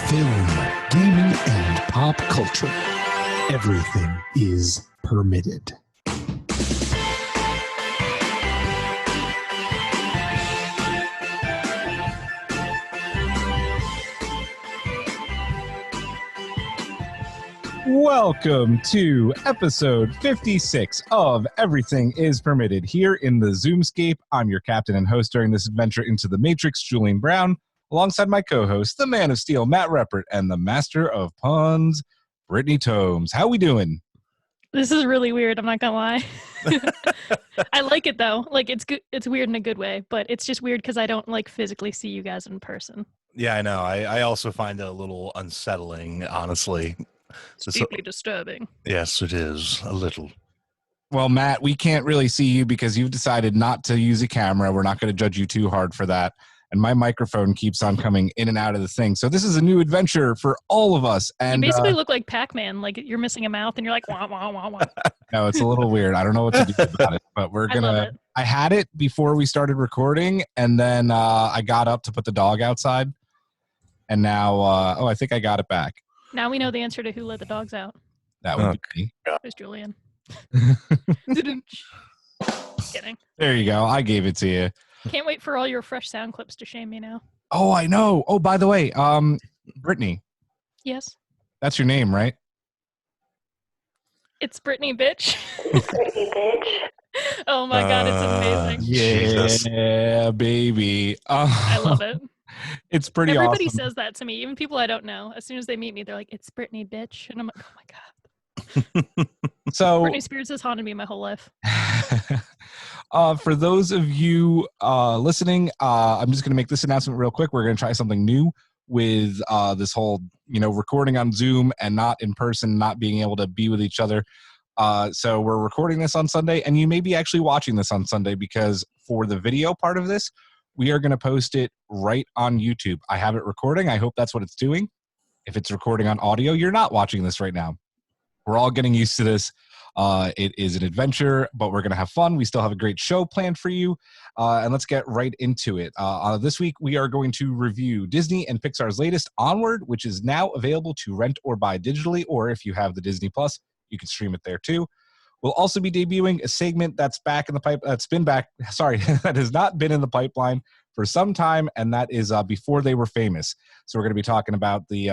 film, gaming, and pop culture. Everything is permitted. Welcome to episode 56 of Everything is Permitted here in the Zoomscape. I'm your captain and host during this adventure into the Matrix, Julian Brown, alongside my co-host, the Man of Steel, Matt Reppert, and the Master of Puns, Brittany Tomes. How we doing? This is really weird, I'm not gonna lie. I like it though. Like it's good. It's weird in a good way, but it's just weird because I don't like physically see you guys in person. Yeah, I know. I also find it a little unsettling, honestly. It's deeply disturbing. Yes, it is. A little. Well, Matt, we can't really see you because you've decided not to use a camera. We're not going to judge you too hard for that. And my microphone keeps on coming in and out of the thing. So this is a new adventure for all of us. And you basically look like Pac-Man. Like you're missing a mouth and you're like, wah, wah, wah, wah. No, it's a little weird. I don't know what to do about it, but we're going to... I had it before we started recording, and then I got up to put the dog outside. And now, I think I got it back. Now we know the answer to who let the dogs out. That would be me. There's Julian. Kidding. There you go. I gave it to you. Can't wait for all your fresh sound clips to shame me now. Oh, I know. Oh, by the way, Brittany. Yes? That's your name, right? It's Brittany, bitch. It's Brittany, bitch. Oh my God, it's amazing. Yeah, baby. I love it. It's pretty Everybody awesome. says that to me, even people I don't know. As soon as they meet me, they're like, it's Brittany, bitch. And I'm like, oh my God. So Britney Spears has haunted me my whole life. For those of you listening, I'm just going to make this announcement real quick. We're going to try something new with this whole, recording on Zoom and not in person, not being able to be with each other. So we're recording this on Sunday, and you may be actually watching this on Sunday because for the video part of this, we are going to post it right on YouTube. I have it recording. I hope that's what it's doing. If it's recording on audio, you're not watching this right now. We're all getting used to this. It is an adventure, but we're going to have fun. We still have a great show planned for you. And let's get right into it. This week, we are going to review Disney and Pixar's latest Onward, which is now available to rent or buy digitally, or if you have the Disney Plus, you can stream it there too. We'll also be debuting a segment that's back in the pipe. That has not been in the pipeline for some time, and that is Before They Were Famous. So we're going to be talking about the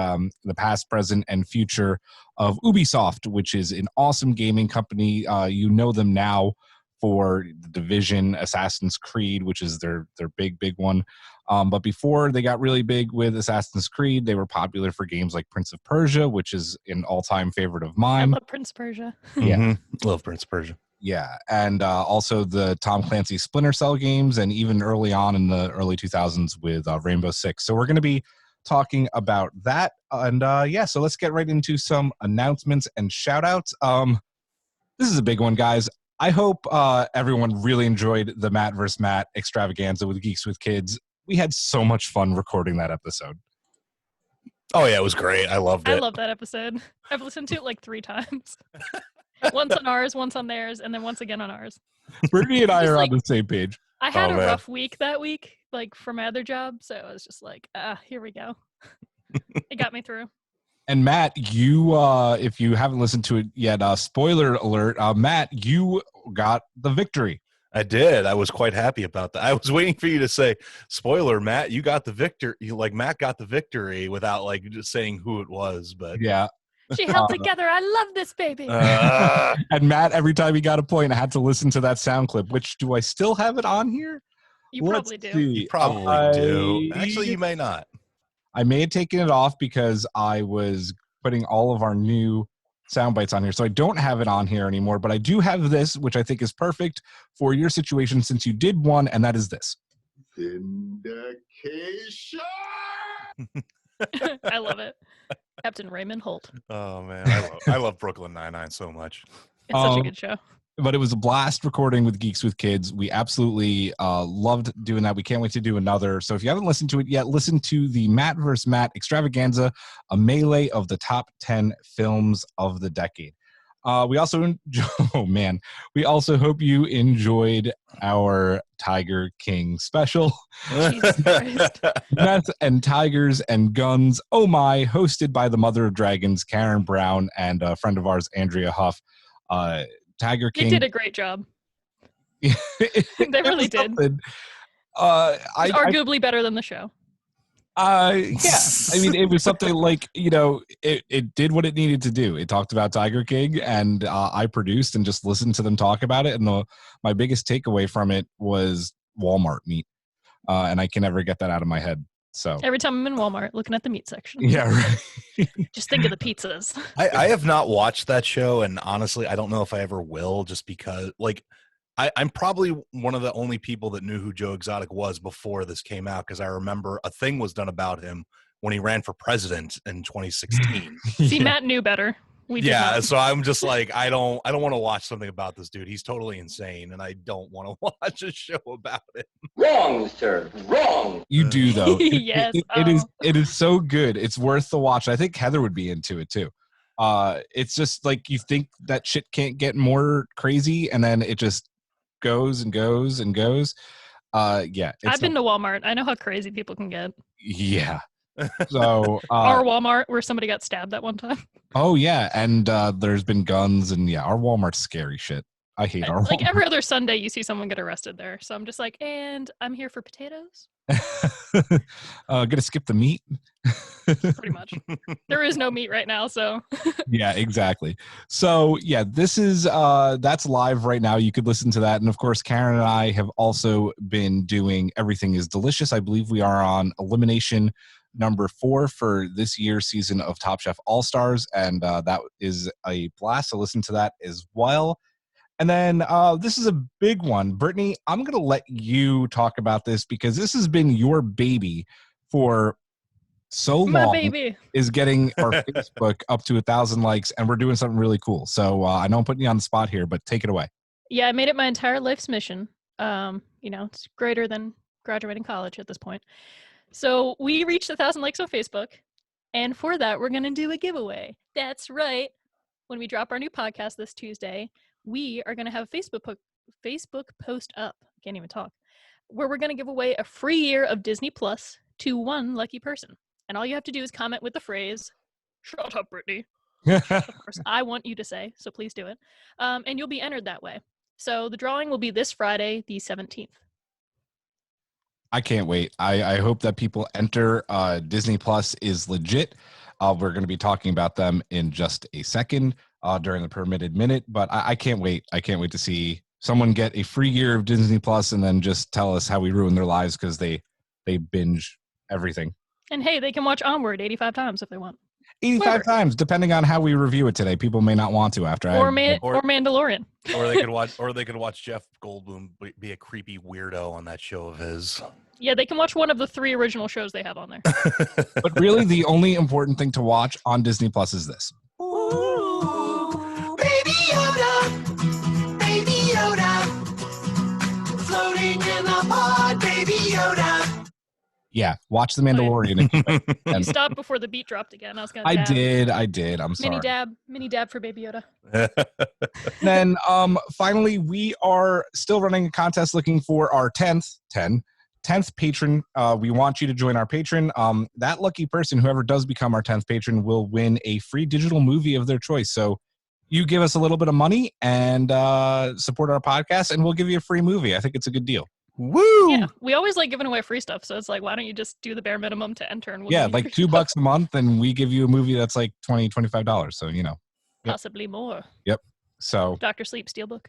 past, present, and future of Ubisoft, which is an awesome gaming company. You know them now for The Division, Assassin's Creed, which is their big one. But before they got really big with Assassin's Creed, they were popular for games like Prince of Persia, which is an all-time favorite of mine. I love Prince of Persia. Yeah. Mm-hmm. Love Prince of Persia. Yeah, and also the Tom Clancy Splinter Cell games, and even early on in the early 2000s with Rainbow Six. So we're going to be talking about that. And so let's get right into some announcements and shout-outs. This is a big one, guys. I hope everyone really enjoyed the Matt vs. Matt extravaganza with Geeks with Kids. We had so much fun recording that episode. Oh, yeah, it was great. I loved it. I love that episode. I've listened to it like 3 times. Once on ours, once on theirs, and then once again on ours. Brittany and I are on the same page. I had a rough week that week, like for my other job, so I was just like, here we go. It got me through. And Matt, you, if you haven't listened to it yet, spoiler alert, Matt, you got the victory. I did. I was quite happy about that. I was waiting for you to say, spoiler, Matt, you got the victory. Matt got the victory without just saying who it was. But yeah. She held together. I love this baby. And Matt, every time he got a point, I had to listen to that sound clip. Which, do I still have it on here? You probably do. You probably do. Actually, you may not. I may have taken it off because I was putting all of our new sound bites on here. So I don't have it on here anymore. But I do have this, which I think is perfect for your situation since you did one, and that is this. Vindication! I love it. Captain Raymond Holt. Oh, man. I love Brooklyn Nine-Nine so much. It's such a good show. But it was a blast recording with Geeks with Kids. We absolutely loved doing that. We can't wait to do another. So if you haven't listened to it yet, listen to the Matt vs. Matt extravaganza, a melee of the top 10 films of the decade. We also we also hope you enjoyed our Tiger King special. Jesus Christ. Meth and Tigers and Guns, oh my, hosted by the Mother of Dragons, Karen Brown, and a friend of ours, Andrea Huff. Tiger They King. did a great job. They really did. It's arguably better than the show. Yeah. I mean, it was something like, it did what it needed to do. It talked about Tiger King, and I produced and just listened to them talk about it. And my biggest takeaway from it was Walmart meat. And I can never get that out of my head. So every time I'm in Walmart looking at the meat section. Yeah, right. Just think of the pizzas. I have not watched that show, and honestly, I don't know if I ever will, just because, I'm probably one of the only people that knew who Joe Exotic was before this came out, because I remember a thing was done about him when he ran for president in 2016. See, Matt knew better. We did not. So I'm just like, I don't want to watch something about this dude. He's totally insane, and I don't want to watch a show about it. Wrong, sir. Wrong. You do though. Yes. It is so good. It's worth the watch. I think Heather would be into it too. It's just like you think that shit can't get more crazy, and then it just goes and goes and goes. Yeah. I've been to Walmart. I know how crazy people can get. Yeah. So our Walmart where somebody got stabbed that one time. Oh yeah, and there's been guns, and yeah, our Walmart's scary shit. I hate our Walmart. Like every other Sunday you see someone get arrested there. So I'm just like, and I'm here for potatoes. Gonna skip the meat. Pretty much. There is no meat right now, so yeah, exactly. So yeah, this is that's live right now. You could listen to that. And of course, Karen and I have also been doing Everything is Delicious. I believe we are on elimination number 4 for this year's season of Top Chef All-Stars, and that is a blast to listen to that as well. And then this is a big one. Brittany, I'm going to let you talk about this because this has been your baby for so long. My baby is getting our Facebook up to 1,000 likes, and we're doing something really cool. So I know I'm putting you on the spot here, but take it away. Yeah, I made it my entire life's mission. It's greater than graduating college at this point. So we reached 1,000 likes on Facebook, and for that, we're going to do a giveaway. That's right. When we drop our new podcast this Tuesday, we are going to have a Facebook post up. I can't even talk. Where we're going to give away a free year of Disney Plus to one lucky person. And all you have to do is comment with the phrase, "Shut up, Brittany." Of course, I want you to say, so please do it. And you'll be entered that way. So the drawing will be this Friday, the 17th. I can't wait. I hope that people enter. Disney Plus is legit. We're going to be talking about them in just a second during the permitted minute, but I can't wait. I can't wait to see someone get a free year of Disney Plus and then just tell us how we ruined their lives because they binge everything. And hey, they can watch Onward 85 times if they want. 85 times, depending on how we review it today. People may not want to after. Or Mandalorian. Or they could watch Jeff Goldblum be a creepy weirdo on that show of his. Yeah, they can watch one of the 3 original shows they have on there. But really, the only important thing to watch on Disney Plus is this. Ooh, Baby Yoda, Baby Yoda, floating in the pod, Baby Yoda. Yeah, watch The Mandalorian. You stopped before the beat dropped again. I did. I'm sorry. Mini dab for Baby Yoda. Then finally, we are still running a contest looking for our 10th patron. We want you to join our patron. That lucky person, whoever does become our 10th patron, will win a free digital movie of their choice. So you give us a little bit of money and support our podcast, and we'll give you a free movie. I think it's a good deal. Woo! Yeah, we always like giving away free stuff, so it's like, why don't you just do the bare minimum to enter? And we'll like $2 a month, and we give you a movie that's like $25. So possibly more. Yep. So Dr. Sleep Steelbook.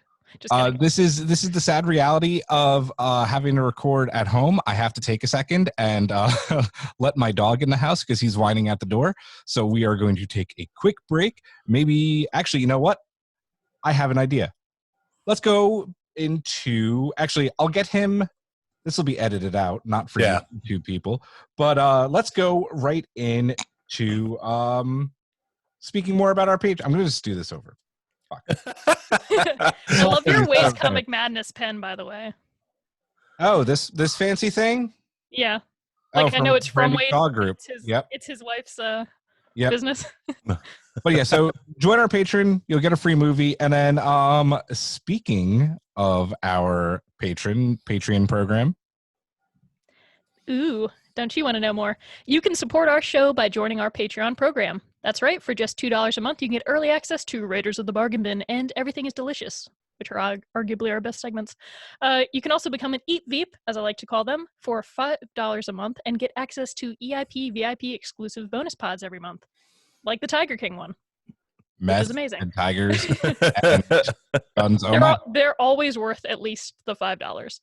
This is the sad reality of having to record at home. I have to take a second and let my dog in the house because he's whining at the door. So we are going to take a quick break. Maybe, actually, you know what? I have an idea. Let's go into, actually, I'll get him. This will be edited out, not for you two people. But let's go right into speaking more about our page. I'm going to just do this over. I love your Waze Comic Madness pen, by the way. Oh, this fancy thing? Yeah. Like, I know it's from Waze. Dog Group. It's his wife's business. But yeah, so join our Patreon. You'll get a free movie. And then speaking of our Patreon program. Ooh, don't you want to know more? You can support our show by joining our Patreon program. That's right, for just $2 a month, you can get early access to Raiders of the Bargain Bin and Everything is Delicious, which are arguably our best segments. You can also become an Eat Veep, as I like to call them, for $5 a month and get access to EIP VIP exclusive bonus pods every month, like the Tiger King one. Meth which is amazing. and tigers and guns. Oh my. They're always worth at least the $5,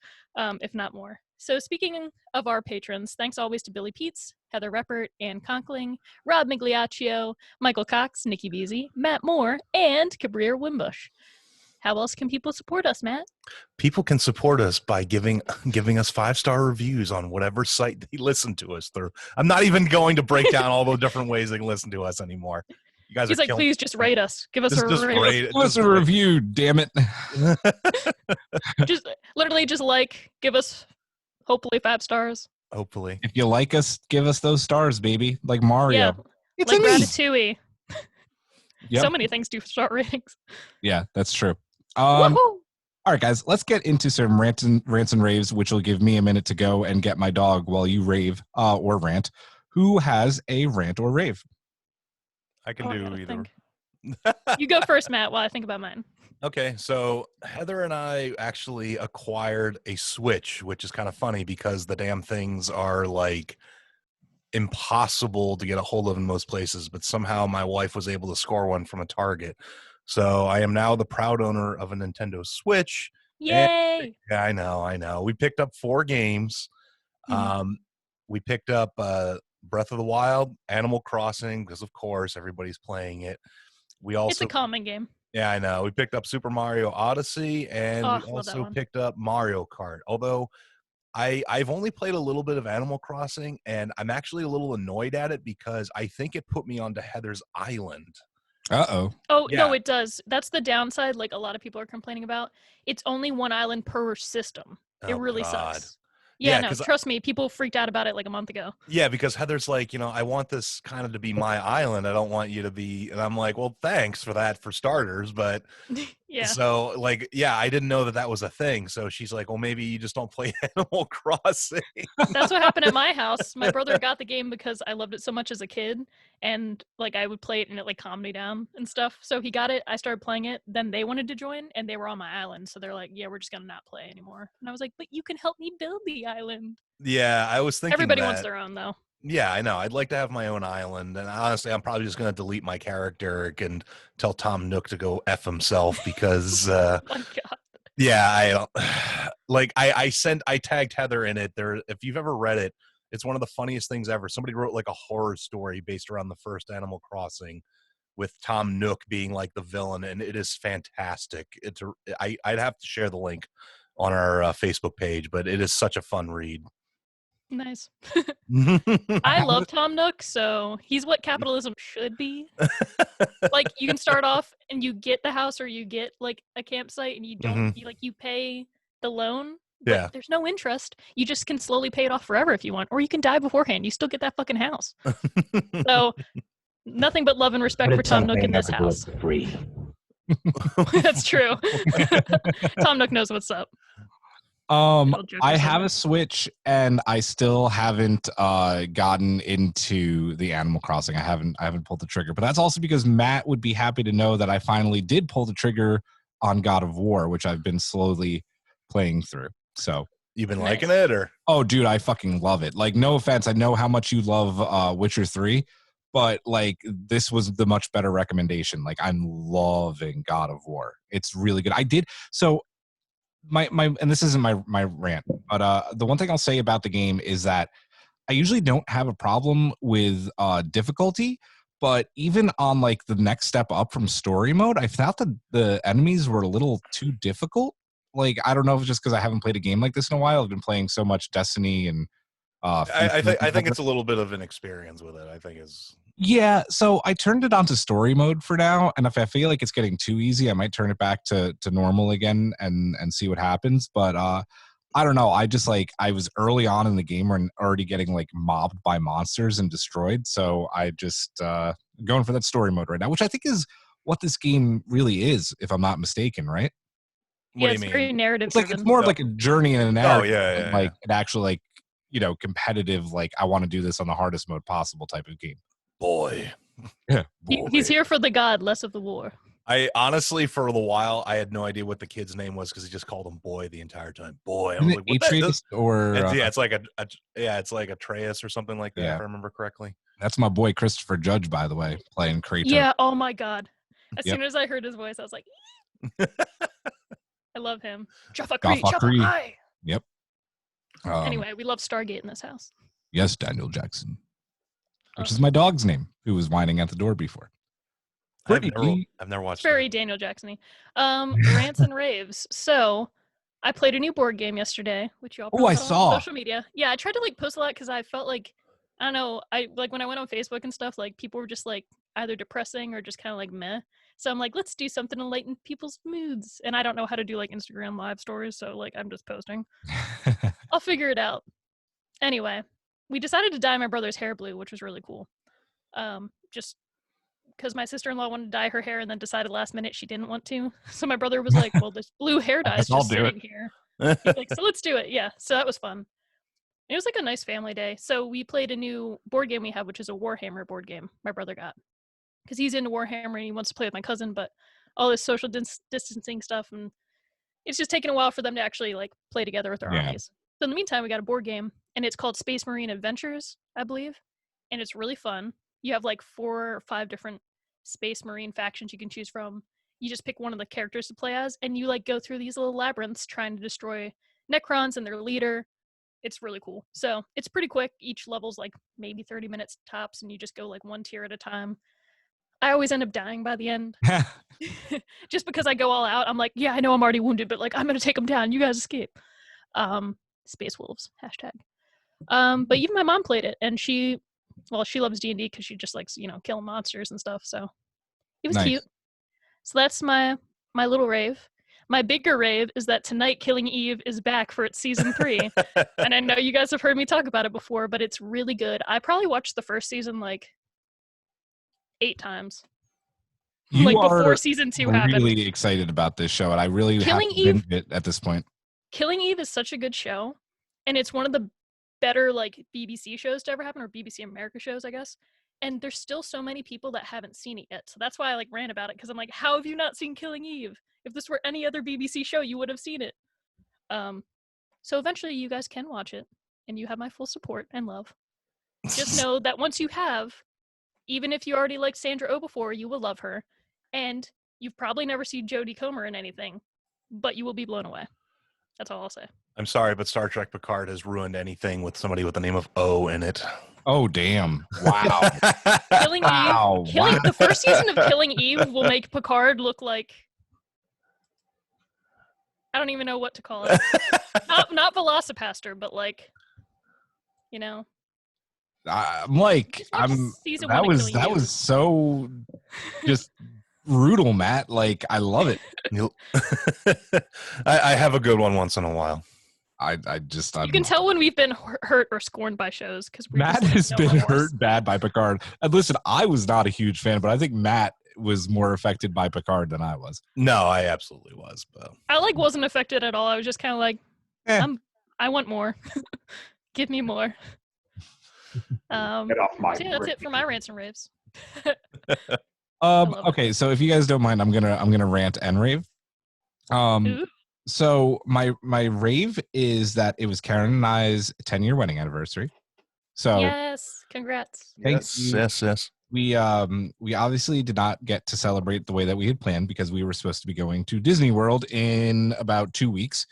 if not more. So speaking of our patrons, thanks always to Billy Peets, Heather Reppert, Ann Conkling, Rob Migliaccio, Michael Cox, Nikki Beasy, Matt Moore, and Cabrir Wimbush. How else can people support us, Matt? People can support us by giving us 5-star reviews on whatever site they listen to us through. I'm not even going to break down all the different ways they can listen to us anymore. You guys He's like, please just rate us. Give us a rating. Give us a review, damn it. Just literally just like, give us hopefully 5 stars. Hopefully. If you like us, give us those stars, baby. Like Mario. Yeah, it's like a me. Ratatouille. Yep. So many things do star ratings. Yeah, that's true. Woohoo! All right, guys, let's get into some rants and raves, which will give me a minute to go and get my dog while you rave or rant. Who has a rant or rave? I can do either. You go first, Matt, while I think about mine. Okay, so Heather and I actually acquired a Switch, which is kind of funny because the damn things are like impossible to get a hold of in most places, but somehow my wife was able to score one from a Target. So I am now the proud owner of a Nintendo Switch. Yay! Yeah, I know. We picked up 4 games. We picked up Breath of the Wild, Animal Crossing, because of course everybody's playing it. We also It's a calming game. Yeah, I know. We picked up Super Mario Odyssey, and we love that also one. picked up Mario Kart. Although I've only played a little bit of Animal Crossing, and I'm actually a little annoyed at it because I think it put me onto Heather's Island. Uh-oh. Oh, Yeah. no, it does. That's the downside, like a lot of people are complaining about. It's only one island per system. It Oh, really God. sucks. Yeah, Yeah, no, 'cause trust me, people freaked out about it like a month ago. Yeah, because Heather's like, I want this kind of to be my island. I don't want you to be. And I'm like, well, thanks for that for starters. But Yeah. so, like, yeah, I didn't know that was a thing. So she's like, well, maybe you just don't play Animal Crossing. That's what happened at my house. My brother got the game because I loved it so much as a kid, and like I would play it and it like calmed me down and stuff. So he got it. I started playing it. Then they wanted to join, and they were on my island. So they're like, "Yeah, we're just gonna not play anymore." And I was like, "But you can help me build the island." Yeah, I was thinking Everybody that. wants their own, though. Yeah, I know. I'd like to have my own island. And honestly, I'm probably just going to delete my character and tell Tom Nook to go F himself because, Oh my God. yeah, I tagged Heather in it. If you've ever read it, it's one of the funniest things ever. Somebody wrote like a horror story based around the first Animal Crossing with Tom Nook being like the villain, and it is fantastic. I'd have to share the link on our Facebook page, but it is such a fun read. Nice. I love Tom Nook, so he's what capitalism should be. Like you can start off and you get the house or you get like a campsite and you don't you pay the loan, but Yeah. there's no interest. You just can slowly pay it off forever if you want, or you can die beforehand. You still get that fucking house. So nothing but love and respect for Tom Nook in this house. Free. That's true. Tom Nook knows what's up. I have a Switch and I still haven't gotten into the Animal Crossing. I haven't pulled the trigger, but that's also because Matt would be happy to know that I finally did pull the trigger on God of War, which I've been slowly playing through. So You've been liking it, or? Oh, dude, I fucking love it. Like, no offense, I know how much you love Witcher 3, but like this was the much better recommendation. Like, I'm loving God of War. It's really good. I did so. My and this isn't my rant, but the one thing I'll say about the game is that I usually don't have a problem with difficulty, but even on like the next step up from story mode, I felt that the enemies were a little too difficult. Like, I don't know if it's just because I haven't played a game like this in a while. I've been playing so much Destiny and I think it's a little bit of an experience with it. I think is. Yeah, so I turned it on to story mode for now, and if I feel like it's getting too easy, I might turn it back to normal again and see what happens. But I don't know. I just like I was early on in the game and already getting like mobbed by monsters and destroyed. So I just going for that story mode right now, which I think is what this game really is, if I'm not mistaken, right? What do you it's mean? very narrative It's like driven. it's more of like a journey and a narrative, yeah, than, yeah, like an actual like competitive like I want to do this on the hardest mode possible type of game. Boy. Yeah, He's here for the god, less of the war. I honestly, for a while, I had no idea what the kid's name was because he just called him Boy the entire time. Boy, I was like, what the Atreus or it's like it's like Atreus or something like that, Yeah. if I remember correctly. that's my boy Christopher Judge, by the way, playing Kratos. Yeah. Oh my god. As Yep. soon as I heard his voice, I was like, I love him. Jaffa Jaffa Jaffa Kree. High. Yep. Anyway, we love Stargate in this house. Yes, Daniel Jackson, which Oh. is my dog's name, who was whining at the door before. I've Brittany, never watched It's very that. Daniel Jackson-y. Rants and raves. So I played a new board game yesterday, which you all Oh, I probably saw saw. on social media. Yeah, I tried to like post a lot because I felt like I don't know. I like when I went on Facebook and stuff, like people were just like either depressing or just kind of like meh. So I'm like, let's do something to lighten people's moods. And I don't know how to do like Instagram live stories, so like I'm just posting. I'll figure it out. Anyway, we decided to dye my brother's hair blue, which was really cool. Just because my sister-in-law wanted to dye her hair and then decided last minute she didn't want to. So my brother was like, well, this blue hair dye is I'll just do it. sitting here. He's like, so let's do it. Yeah. So that was fun. It was like a nice family day. So we played a new board game we have, which is a Warhammer board game my brother got. Because he's into Warhammer and he wants to play with my cousin, but all this social distancing stuff, and it's just taken a while for them to actually like play together with their Yeah. armies. So in the meantime, we got a board game, and it's called Space Marine Adventures, I believe. And it's really fun. You have like 4 or 5 different Space Marine factions you can choose from. You just pick one of the characters to play as, and you like go through these little labyrinths trying to destroy Necrons and their leader. It's really cool. So it's pretty quick. Each level's like maybe 30 minutes tops, and you just go like one tier at a time. I always end up dying by the end. Just because I go all out. I'm like, yeah, I know I'm already wounded, but like I'm gonna take them down. You guys escape. Space Wolves, hashtag. But even my mom played it, and she loves D&D because she just likes, killing monsters and stuff. So it was Nice. cute. So that's my little rave. My bigger rave is that tonight Killing Eve is back for its season 3. And I know you guys have heard me talk about it before, but it's really good. I probably watched the first season like 8 times. You like are before season 2 happened. really excited about this show, and I really Killing haven't Eve- been it at this point. Killing Eve is such a good show, and it's one of the better like BBC shows to ever happen, or BBC America shows, I guess. And there's still so many people that haven't seen it yet. So that's why I like ran about it, because I'm like, how have you not seen Killing Eve? If this were any other BBC show, you would have seen it. So eventually you guys can watch it, and you have my full support and love. Just know that once you have, even if you already liked Sandra Oh before, you will love her. And you've probably never seen Jodie Comer in anything, but you will be blown away. That's all I'll say. I'm sorry, but Star Trek Picard has ruined anything with somebody with the name of O in it. Oh damn! Wow. Killing Wow, Eve. wow. The first season of Killing Eve will make Picard look like, I don't even know what to call it. not Velocipaster, but like, I'm like, Just watch I'm. season That one of was Killing that Eve. was so just brutal, Matt. Like, I love it. I have a good one once in a while. I'm, You can tell when we've been hurt or scorned by shows, because Matt has been hurt bad by Picard. And listen, I was not a huge fan, but I think Matt was more affected by Picard than I was. No, I absolutely was. But I wasn't affected at all. I was just kind of like, Eh. I want more. Give me more. Get off my So yeah, that's brick. it for my rants and raves. love it. Okay, so if you guys don't mind, I'm gonna rant and rave. Ooh. So my rave is that it was Karen and I's 10-year wedding anniversary. So Yes, congrats. Thank yes, you. yes. we obviously did not get to celebrate the way that we had planned, because we were supposed to be going to Disney World in about 2 weeks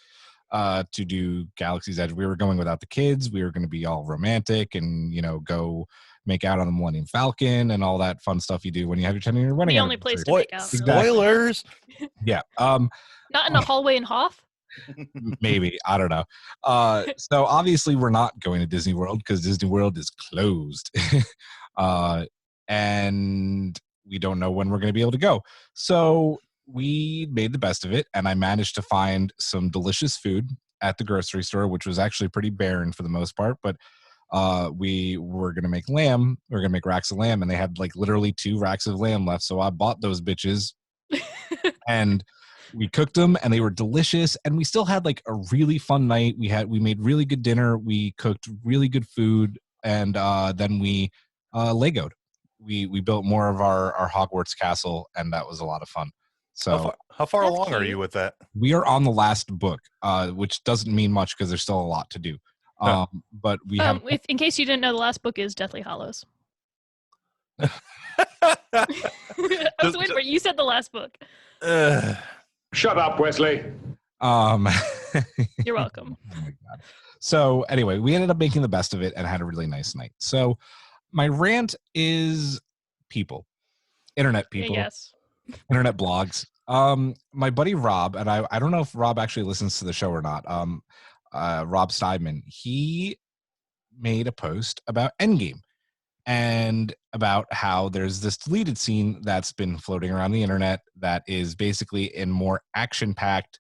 to do Galaxy's Edge. We were going without the kids. We were going to be all romantic and go make out on the Millennium Falcon and all that fun stuff you do when you have your 10-year wedding The only place anniversary. to make out. Exactly. Spoilers. Yeah. Not in the hallway in Hoth. Maybe, I don't know. So obviously we're not going to Disney World because Disney World is closed. And we don't know when we're going to be able to go. So we made the best of it, and I managed to find some delicious food at the grocery store, which was actually pretty barren for the most part, but we were going to make lamb. We were going to make racks of lamb, and they had like literally 2 racks of lamb left. So I bought those bitches and we cooked them, and they were delicious. And we still had like a really fun night. We made really good dinner. We cooked really good food. And then we Legoed. We built more of our Hogwarts castle, and that was a lot of fun. So how far That's along are cute. you with that? we are on the last book, which doesn't mean much because there's still a lot to do. But we have in case you didn't know, the last book is Deathly Hallows. I was waiting for it. You said the last book. Shut up, Wesley. You're welcome. Oh my God. So anyway, we ended up making the best of it and had a really nice night. So my rant is people, internet people, Yes. internet blogs. My buddy Rob, and I don't know if Rob actually listens to the show or not. Rob Steinman, he made a post about Endgame and about how there's this deleted scene that's been floating around the internet that is basically a more action-packed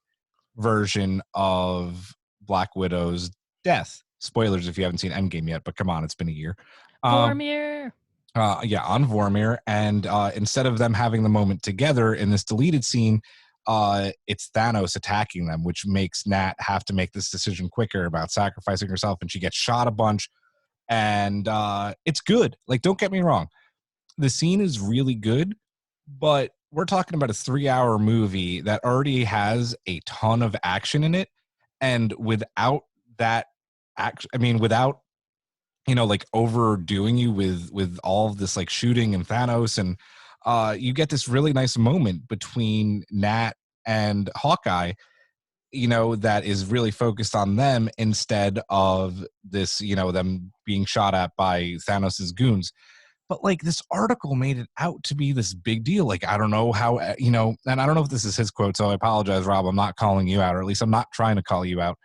version of Black Widow's death. Spoilers if you haven't seen Endgame yet, but come on, it's been a year. Vormir. On Vormir, and instead of them having the moment together in this deleted scene, it's Thanos attacking them, which makes Nat have to make this decision quicker about sacrificing herself, and she gets shot a bunch. And it's good. Like, don't get me wrong, the scene is really good, but we're talking about a 3-hour movie that already has a ton of action in it, and without that action, I mean, without like overdoing you with all of this like shooting and Thanos, and you get this really nice moment between Nat and Hawkeye, that is really focused on them instead of this, them being shot at by Thanos's goons. But like, this article made it out to be this big deal. Like, I don't know how, and I don't know if this is his quote, so I apologize, Rob. I'm not calling you out, or at least I'm not trying to call you out.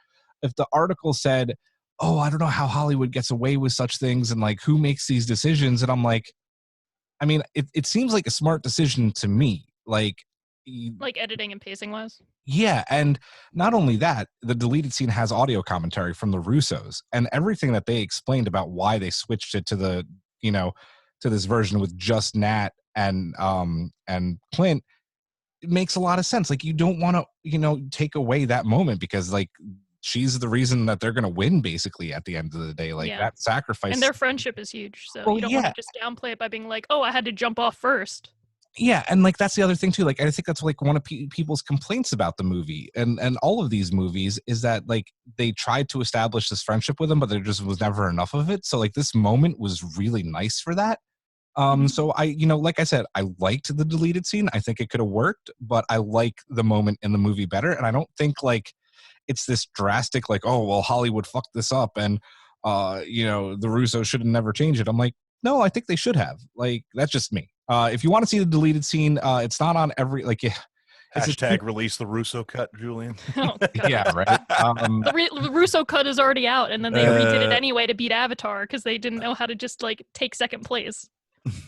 If the article said, oh, I don't know how Hollywood gets away with such things, and like, who makes these decisions? And I'm like, I mean, it seems like a smart decision to me. Like Editing and pacing wise. Yeah, and not only that, the deleted scene has audio commentary from the Russos, and everything that they explained about why they switched it to the, to this version with just Nat and Clint, it makes a lot of sense. Like, you don't want to, take away that moment, because like, she's the reason that they're going to win basically at the end of the day. Like, that sacrifice. And their friendship is huge, so you don't want to just downplay it by being like, oh, I had to jump off first. Yeah, and like, that's the other thing too. Like, I think that's like one of people's complaints about the movie and all of these movies is that like, they tried to establish this friendship with them, but there just was never enough of it. So like, this moment was really nice for that. So I, like I said, I liked the deleted scene. I think it could have worked, but I like the moment in the movie better. And I don't think like it's this drastic, like, oh, well, Hollywood fucked this up and, the Russos should have never changed it. I'm like, no, I think they should have. Like, that's just me. If you want to see the deleted scene, it's not on every, like, Hashtag release the Russo cut, Julian. Oh, God. Yeah, right. The Russo cut is already out, and then they redid it anyway to beat Avatar because they didn't know how to just like take second place.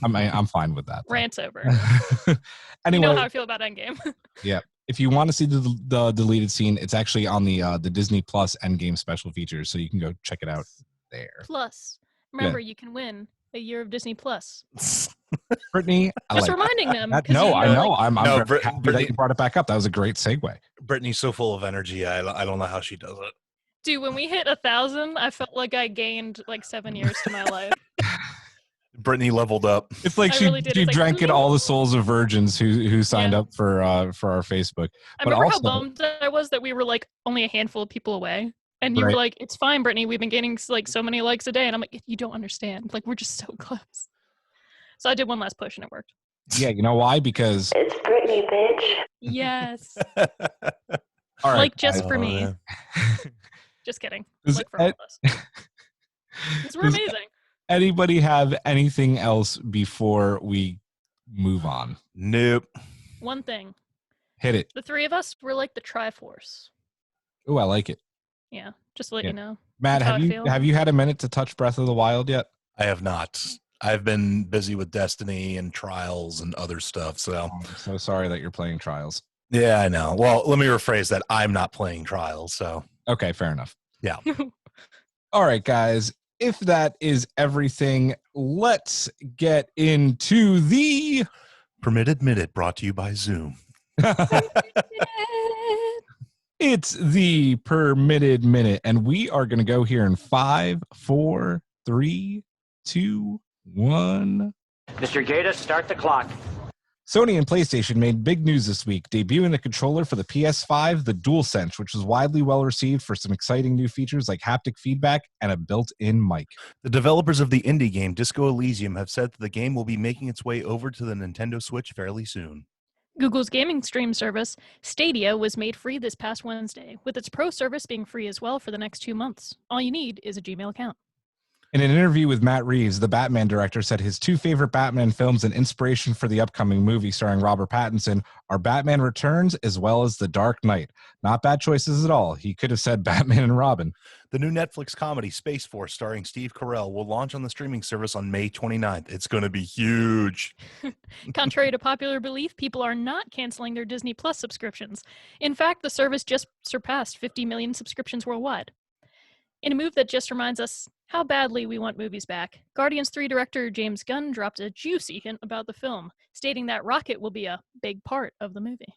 I'm fine with that. Rant's over. Anyway, You know how I feel about Endgame. Yeah. If you want to see the deleted scene, it's actually on the Disney Plus Endgame special features, so you can go check it out there. Plus, remember, you can win a year of Disney Plus. Brittany, just reminding them. No, I know. Like, I'm Brittany, happy that you brought it back up. That was a great segue. Brittany's so full of energy. I don't know how she does it. Dude, when we hit 1,000, I felt like I gained like 7 years to my life. Brittany leveled up. It's like she drank in all the souls of virgins who signed up for our Facebook. I remember how bummed I was that we were like only a handful of people away. And you were like, it's fine, Brittany. We've been getting like so many likes a day. And I'm like, you don't understand. Like, we're just so close. So I did one last push and it worked. Yeah, you know why? Because it's Brittany, bitch. Yes. All right, like, just for me. Just kidding. Like, for all of us. Because we're amazing. Anybody have anything else before we move on? Nope. One thing. Hit it. The three of us were like the Triforce. Oh, I like it. Yeah, just to let you know. Matt, have you had a minute to touch Breath of the Wild yet? I have not. I've been busy with Destiny and Trials and other stuff. So I'm so sorry that you're playing Trials. Yeah, I know. Well, let me rephrase that. I'm not playing Trials. So Okay, fair enough. Yeah. All right, guys. If that is everything, let's get into the Permitted Minute brought to you by Zoom. It's the permitted minute, and we are going to go here in 5, 4, 3, 2, 1. Mr. Gator, start the clock. Sony and PlayStation made big news this week, debuting the controller for the PS5, the DualSense, which was widely well received for some exciting new features like haptic feedback and a built-in mic. The developers of the indie game Disco Elysium have said that the game will be making its way over to the Nintendo Switch fairly soon. Google's gaming stream service, Stadia, was made free this past Wednesday, with its Pro service being free as well for the next 2 months. All you need is a Gmail account. In an interview with Matt Reeves, the Batman director said his 2 favorite Batman films and inspiration for the upcoming movie starring Robert Pattinson are Batman Returns as well as The Dark Knight. Not bad choices at all. He could have said Batman and Robin. The new Netflix comedy Space Force starring Steve Carell will launch on the streaming service on May 29th. It's going to be huge. Contrary to popular belief, people are not canceling their Disney Plus subscriptions. In fact, the service just surpassed 50 million subscriptions worldwide. In a move that just reminds us how badly we want movies back, Guardians 3 director James Gunn dropped a juicy hint about the film, stating that Rocket will be a big part of the movie.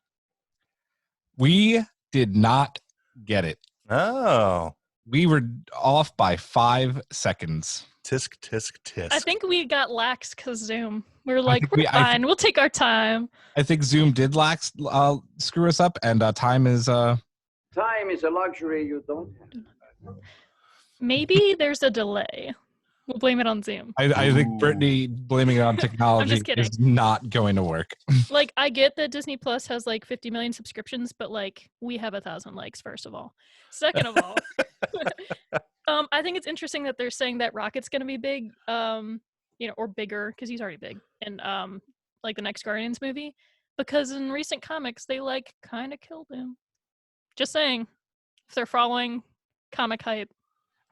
We did not get it. Oh. We were off by 5 seconds. Tisk, tisk, tisk. I think we got lax because Zoom. We were like, we're fine. We'll take our time. I think Zoom did screw us up, and time is... Time is a luxury you don't have. Maybe there's a delay. We'll blame it on Zoom. I think Brittany blaming it on technology is not going to work. Like, I get that Disney Plus has like 50 million subscriptions, but like, we have 1,000 likes, first of all. Second of all, I think it's interesting that they're saying that Rocket's going to be big, or bigger, because he's already big, in like the next Guardians movie, because in recent comics, they like kind of killed him. Just saying, if they're following comic hype.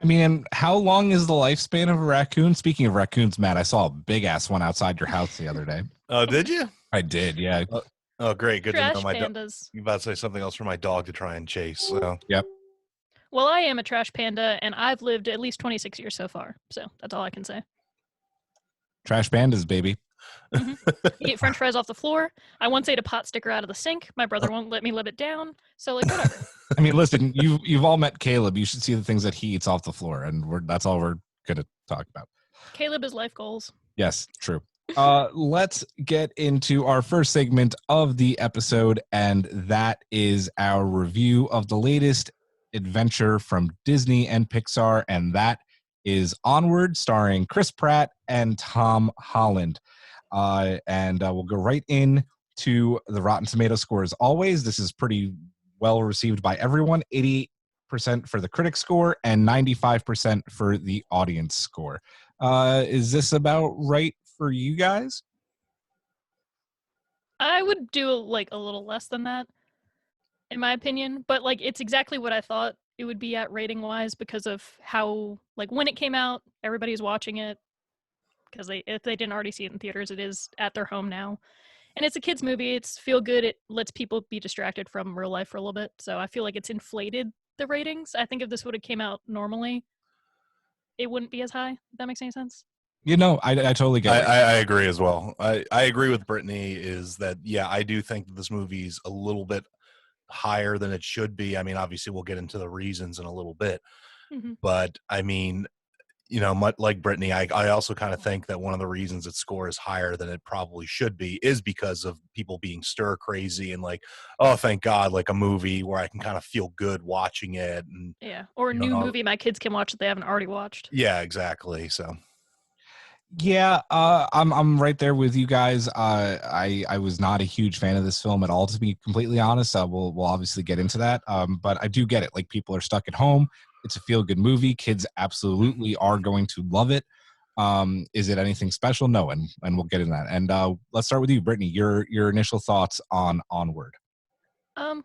I mean, how long is the lifespan of a raccoon? Speaking of raccoons, Matt, I saw a big-ass one outside your house the other day. Oh, did you? I did, yeah. Oh, great. Good Trash to know my pandas. You about to say something else for my dog to try and chase. So. Yep. Well, I am a trash panda, and I've lived at least 26 years so far. So that's all I can say. Trash pandas, baby. Mm-hmm. Eat French fries off the floor. I once ate a pot sticker out of the sink. My brother won't let me live it down. So, like, whatever. I mean, listen, you've all met Caleb. You should see the things that he eats off the floor, and that's all we're going to talk about. Caleb is life goals. Yes, true. Let's get into our first segment of the episode, and that is our review of the latest adventure from Disney and Pixar, and that is Onward, starring Chris Pratt and Tom Holland. And we'll go right in to the Rotten Tomato score. As always, this is pretty well received by everyone. 88% for the critic score and 95% for the audience score. Is this about right for you guys? I would do like a little less than that, in my opinion. But like, it's exactly what I thought it would be at rating wise, because of how, like, when it came out, everybody's watching it. Because if they didn't already see it in theaters, it is at their home now. And it's a kid's movie. It's feel good. It lets people be distracted from real life for a little bit. So I feel like it's inflated the ratings. I think if this would have came out normally, it wouldn't be as high. If that makes any sense. You know, I totally get it. I agree as well. I agree with Brittany is that, yeah, I do think that this movie's a little bit higher than it should be. I mean, obviously we'll get into the reasons in a little bit. Mm-hmm. But, I mean, you know, much like Brittany, I also kind of think that one of the reasons its score is higher than it probably should be is because of people being stir crazy and like, oh, thank God, like a movie where I can kind of feel good watching it. And yeah, or a new movie my kids can watch that they haven't already watched. Yeah, exactly. So. Yeah, I'm right there with you guys. I was not a huge fan of this film at all, to be completely honest. We'll obviously get into that. But I do get it. Like, people are stuck at home. It's a feel-good movie. Kids absolutely are going to love it. Is it anything special? No, and we'll get into that. And let's start with you, Brittany. Your initial thoughts on Onward.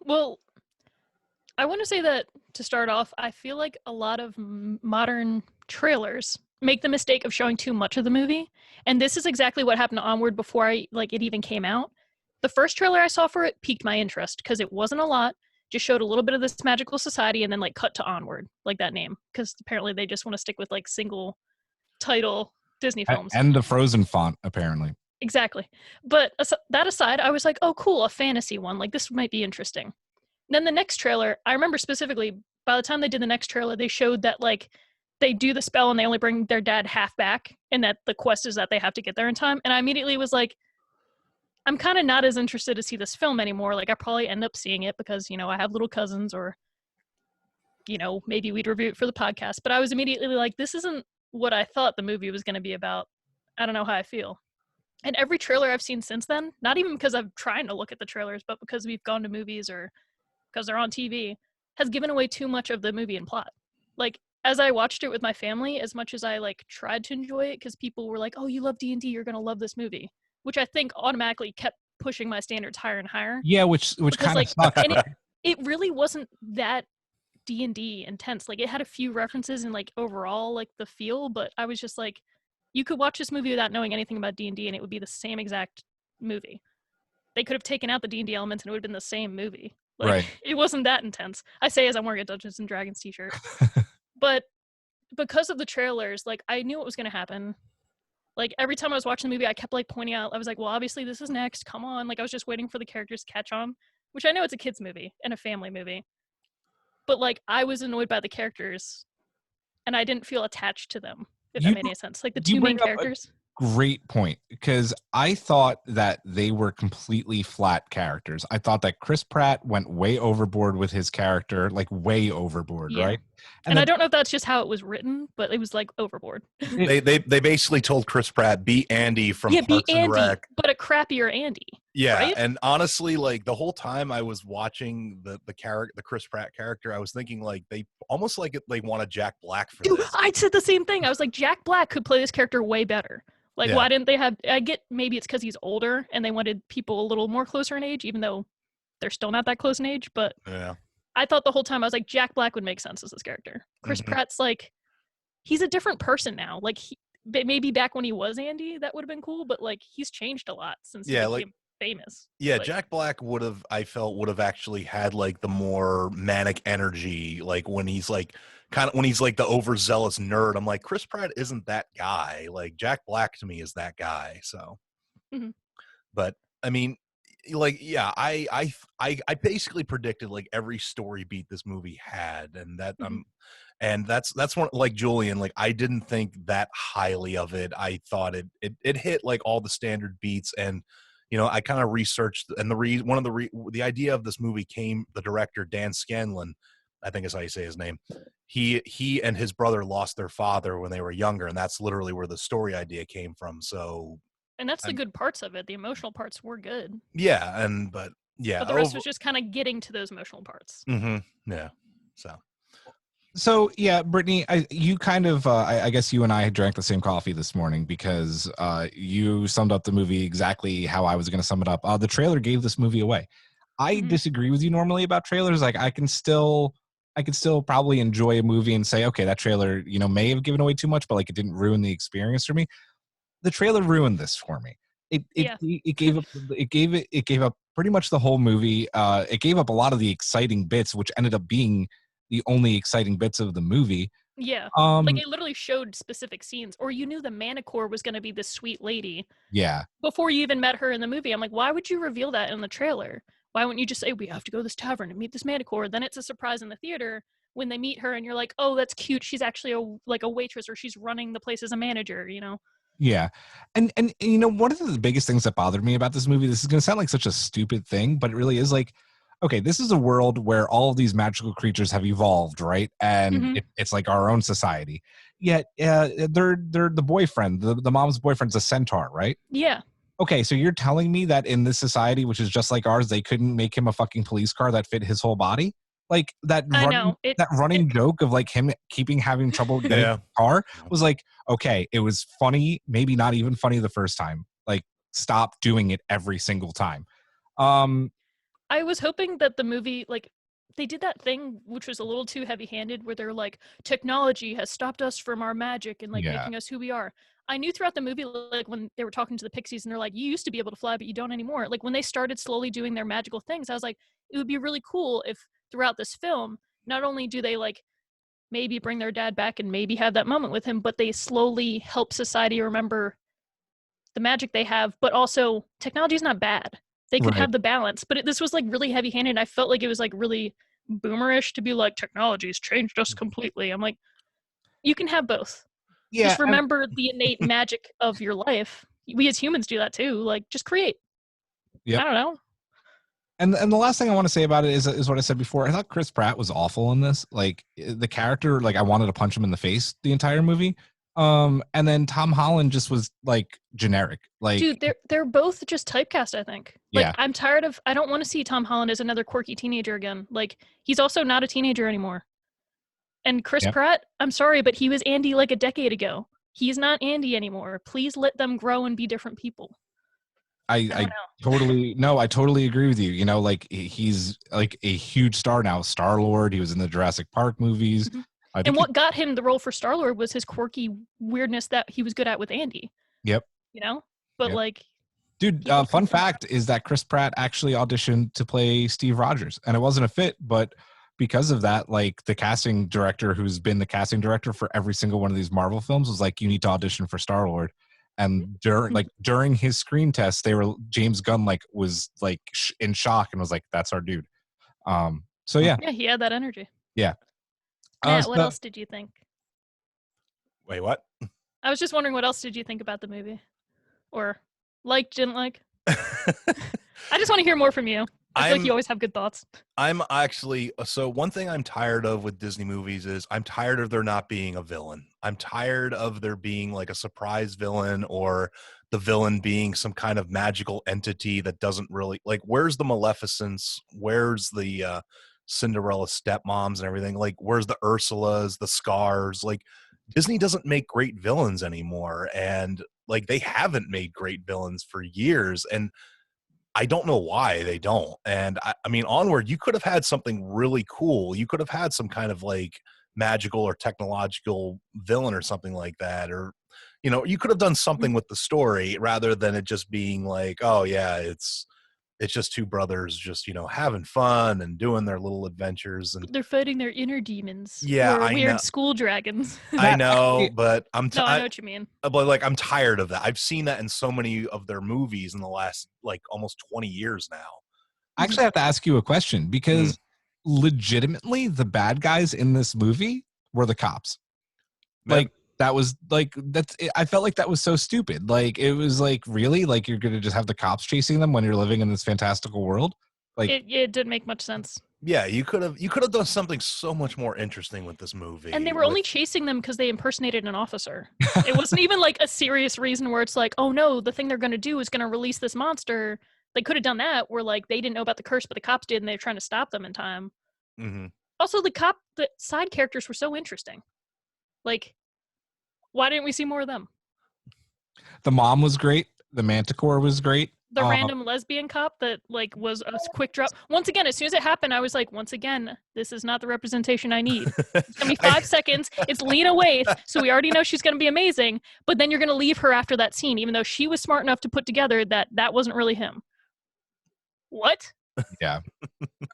Well, I want to say that to start off, I feel like a lot of modern trailers make the mistake of showing too much of the movie, and this is exactly what happened to Onward before it even came out. The first trailer I saw for it piqued my interest because it wasn't a lot. just showed a little bit of this magical society and then like cut to Onward, like that name, because apparently they just want to stick with like single title Disney films. And the Frozen font, apparently. Exactly. But that aside, I was like, oh, cool, a fantasy one. Like, this might be interesting. Then the next trailer, I remember specifically, by the time they did the next trailer, they showed that, like, they do the spell and they only bring their dad half back, and that the quest is that they have to get there in time. And I immediately was like, I'm kind of not as interested to see this film anymore. Like, I probably end up seeing it because, you know, I have little cousins, or, you know, maybe we'd review it for the podcast. But I was immediately like, this isn't what I thought the movie was going to be about. I don't know how I feel. And every trailer I've seen since then, not even because I'm trying to look at the trailers, but because we've gone to movies or because they're on TV, has given away too much of the movie and plot. Like, as I watched it with my family, as much as I, like, tried to enjoy it, because people were like, oh, you love D&D, you're going to love this movie, which I think automatically kept pushing my standards higher and higher. Yeah, which kind like, of sucks. And it really wasn't that D&D intense. Like, it had a few references and, like, overall, like, the feel, but I was just like, you could watch this movie without knowing anything about D&D and it would be the same exact movie. They could have taken out the D&D elements and it would have been the same movie. Like, Right. It wasn't that intense. I say as I'm wearing a Dungeons and Dragons t-shirt. But because of the trailers, like, I knew what was going to happen. Like, every time I was watching the movie, I kept, like, pointing out, I was like, well, obviously this is next. Come on. Like, I was just waiting for the characters to catch on, which I know it's a kid's movie and a family movie. But, like, I was annoyed by the characters and I didn't feel attached to them. If that made any sense. Like, the two main characters. Great point, because I thought that they were completely flat characters. I thought that Chris Pratt went way overboard with his character, like way overboard, right? And I don't know if that's just how it was written, but it was like overboard. They basically told Chris Pratt, be Andy from Parks and Rec. But a crappier Andy. Yeah, right? And honestly, like, the whole time I was watching the Chris Pratt character, I was thinking, like, they almost like they wanted Jack Black for this. I said the same thing. I was like, Jack Black could play this character way better. Like, why didn't they have... I get maybe it's because he's older and they wanted people a little more closer in age, even though they're still not that close in age. But yeah. I thought the whole time, I was like, Jack Black would make sense as this character. Chris Pratt's like... He's a different person now. Like, maybe back when he was Andy, that would have been cool. But, like, he's changed a lot since he became famous. Yeah, like, Jack Black would have actually had, like, the more manic energy, like, when he's like when he's like the overzealous nerd. I'm like, Chris Pratt isn't that guy. Like, Jack Black to me is that guy. So but I mean, like, yeah, I basically predicted, like, every story beat this movie had, and that and that's one, like Julian, like, I didn't think that highly of it. I thought it hit, like, all the standard beats. And you know, I kind of researched, and the idea of this movie came, the director Dan Scanlon, I think is how you say his name. He and his brother lost their father when they were younger, and that's literally where the story idea came from. So, and that's the good parts of it. The emotional parts were good. Yeah, but the rest was just kind of getting to those emotional parts. Yeah. So yeah, Brittany, you kind of, I guess you and I drank the same coffee this morning, because you summed up the movie exactly how I was going to sum it up. The trailer gave this movie away. I disagree with you normally about trailers. Like, I can still probably enjoy a movie and say, okay, that trailer, you know, may have given away too much, but, like, it didn't ruin the experience for me. The trailer ruined this for me. It gave up pretty much the whole movie. It gave up a lot of the exciting bits, which ended up being the only exciting bits of the movie. Yeah. Like, it literally showed specific scenes, or you knew the Manticore was going to be this sweet lady. Yeah. Before you even met her in the movie. I'm like, why would you reveal that in the trailer? Why wouldn't you just say, we have to go to this tavern and meet this Manticore? Then it's a surprise in the theater when they meet her and you're like, oh, that's cute. She's actually a waitress, or she's running the place as a manager, you know? Yeah. And you know, one of the biggest things that bothered me about this movie, this is going to sound like such a stupid thing, but it really is, like, okay, this is a world where all of these magical creatures have evolved, right? And it's like our own society. Yet they're the boyfriend, the mom's boyfriend's a centaur, right? Yeah. Okay, so you're telling me that in this society, which is just like ours, they couldn't make him a fucking police car that fit his whole body? Like, that running joke of, like, him having trouble getting a car was like, okay, it was funny, maybe not even funny the first time. Like, stop doing it every single time. I was hoping that the movie, like, they did that thing which was a little too heavy-handed, where they're like, technology has stopped us from our magic and, like, making us who we are. I knew throughout the movie, like, when they were talking to the Pixies and they're like, you used to be able to fly, but you don't anymore. Like, when they started slowly doing their magical things, I was like, it would be really cool if throughout this film, not only do they like maybe bring their dad back and maybe have that moment with him, but they slowly help society remember the magic they have, but also technology is not bad. They could have the balance, but this was like really heavy handed. And I felt like it was like really boomerish to be like, technology's changed us completely. I'm like, you can have both. Yeah, just remember the innate magic of your life. We as humans do that too. Like, just create. Yep. I don't know. And the last thing I want to say about it is what I said before. I thought Chris Pratt was awful in this. Like the character, like I wanted to punch him in the face the entire movie. And then Tom Holland just was like generic. Like, dude, they're both just typecast, I think. Like, yeah. I'm tired of, I don't want to see Tom Holland as another quirky teenager again. Like, he's also not a teenager anymore. And Chris Pratt, I'm sorry, but he was Andy like a decade ago. He's not Andy anymore. Please let them grow and be different people. I totally agree with you. You know, like he's like a huge star now. Star-Lord, he was in the Jurassic Park movies. Mm-hmm. And what got him the role for Star-Lord was his quirky weirdness that he was good at with Andy. Yep. You know? But like... Dude, fun fact is that Chris Pratt actually auditioned to play Steve Rogers. And it wasn't a fit, but because of that, like the casting director who's been the casting director for every single one of these Marvel films was like, you need to audition for Star-Lord. And during his screen test, James Gunn was in shock and was like, that's our dude. So yeah. Yeah, he had that energy. Yeah. Matt, what else did you think? Wait, what? I was just wondering, what else did you think about the movie? Or didn't like? I just want to hear more from you. I feel like you always have good thoughts. I'm actually, so one thing I'm tired of with Disney movies is I'm tired of there not being a villain. I'm tired of there being like a surprise villain or the villain being some kind of magical entity that doesn't really, like, where's the Maleficents? Where's the Cinderella stepmoms and everything? Like, where's the Ursulas, the Scars? Like, Disney doesn't make great villains anymore. And like, they haven't made great villains for years. And I don't know why they don't. And I mean, Onward, you could have had something really cool. You could have had some kind of like magical or technological villain or something like that. Or, you know, you could have done something with the story rather than it just being like, oh yeah, it's just two brothers just, you know, having fun and doing their little adventures. And they're fighting their inner demons. Yeah, or I weird know. school dragons. I know, but I know what you mean. But like, I'm tired of that. I've seen that in so many of their movies in the last like almost 20 years now. I actually have to ask you a question because legitimately the bad guys in this movie were the cops. Like, that was like, I felt like that was so stupid. Like, it was like, really? Like, you're going to just have the cops chasing them when you're living in this fantastical world? Like, it didn't make much sense. Yeah, you could have done something so much more interesting with this movie. And they were only chasing them because they impersonated an officer. It wasn't even like a serious reason where it's like, oh no, the thing they're going to do is going to release this monster. They could have done that where like they didn't know about the curse, but the cops did and they were trying to stop them in time. Mm-hmm. Also, the side characters were so interesting. Like, why didn't we see more of them? the mom was great. The Manticore was great. The random lesbian cop that like was a quick drop. Once again, as soon as it happened, I was like, once again, this is not the representation I need. It's gonna be 5 seconds. It's Lena Waithe, so we already know she's gonna be amazing. But then you're gonna leave her after that scene, even though she was smart enough to put together that wasn't really him. What? Yeah.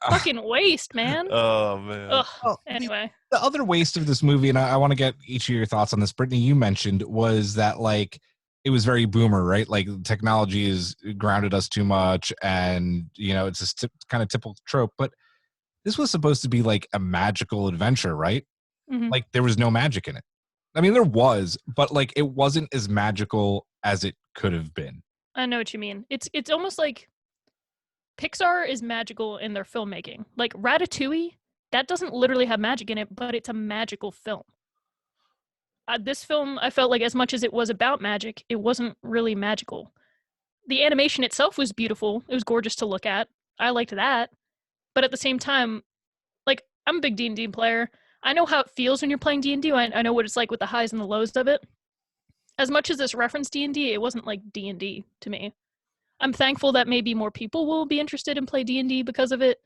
Fucking waste, man. Oh man. Ugh. Anyway, the other waste of this movie, and I want to get each of your thoughts on this, Brittany, you mentioned, was that like it was very boomer, right? Like technology is grounded us too much, and you know, it's this kind of typical trope. But this was supposed to be like a magical adventure, right? Mm-hmm. Like there was no magic in it. I mean, there was, but like it wasn't as magical as it could have been. I know what you mean. It's almost like Pixar is magical in their filmmaking. Like Ratatouille, that doesn't literally have magic in it, but it's a magical film. This film, I felt like as much as it was about magic, it wasn't really magical. The animation itself was beautiful. It was gorgeous to look at. I liked that. But at the same time, like, I'm a big D&D player. I know how it feels when you're playing D&D. I know what it's like with the highs and the lows of it. As much as this referenced D&D, it wasn't like D&D to me. I'm thankful that maybe more people will be interested in play D&D because of it.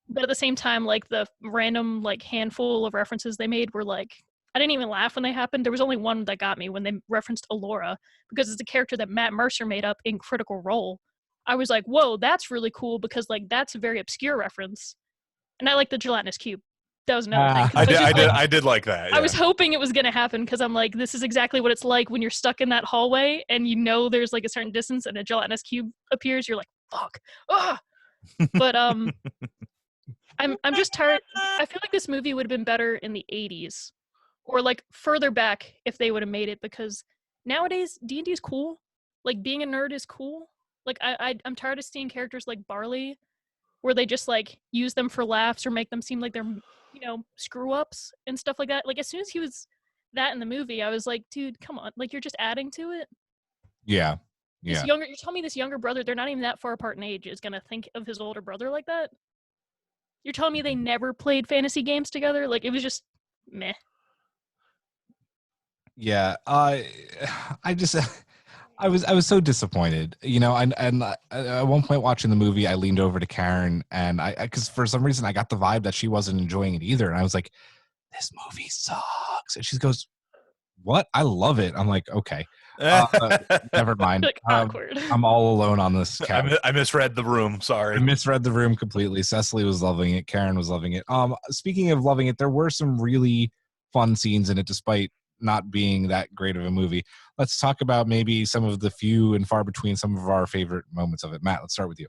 But at the same time, like, the random, like, handful of references they made were like, I didn't even laugh when they happened. There was only one that got me when they referenced Allura, because it's a character that Matt Mercer made up in Critical Role. I was like, whoa, that's really cool, because like that's a very obscure reference. And I like the gelatinous cube. That was another thing. 'cause I was just like- I did like that. I Yeah. was hoping it was going to happen because I'm like, this is exactly what it's like when you're stuck in that hallway and you know there's like a certain distance and a gelatinous cube appears. You're like, fuck. Ah! But I'm just tired. I feel like this movie would have been better in the 80s or like further back if they would have made it, because nowadays D&D is cool. Like being a nerd is cool. Like I'm tired of seeing characters like Barley where they just like use them for laughs or make them seem like they're, you know, screw ups and stuff like that. Like as soon as he was that in the movie, I was like, dude, come on. Like you're just adding to it. Yeah. This you're telling me this younger brother, they're not even that far apart in age, is going to think of his older brother like that? You're telling me they never played fantasy games together? Like it was just meh. Yeah. I just I was so disappointed, you know, and at one point watching the movie, I leaned over to Karen and because for some reason I got the vibe that she wasn't enjoying it either. And I was like, this movie sucks. And she goes, what? I love it. I'm like, okay, never mind. Like awkward. I'm all alone on this couch. I misread the room. Sorry. I misread the room completely. Cecily was loving it. Karen was loving it. Speaking of loving it, there were some really fun scenes in it, despite not being that great of a movie. Let's talk about maybe some of the few and far between some of our favorite moments of it. Matt, let's start with you.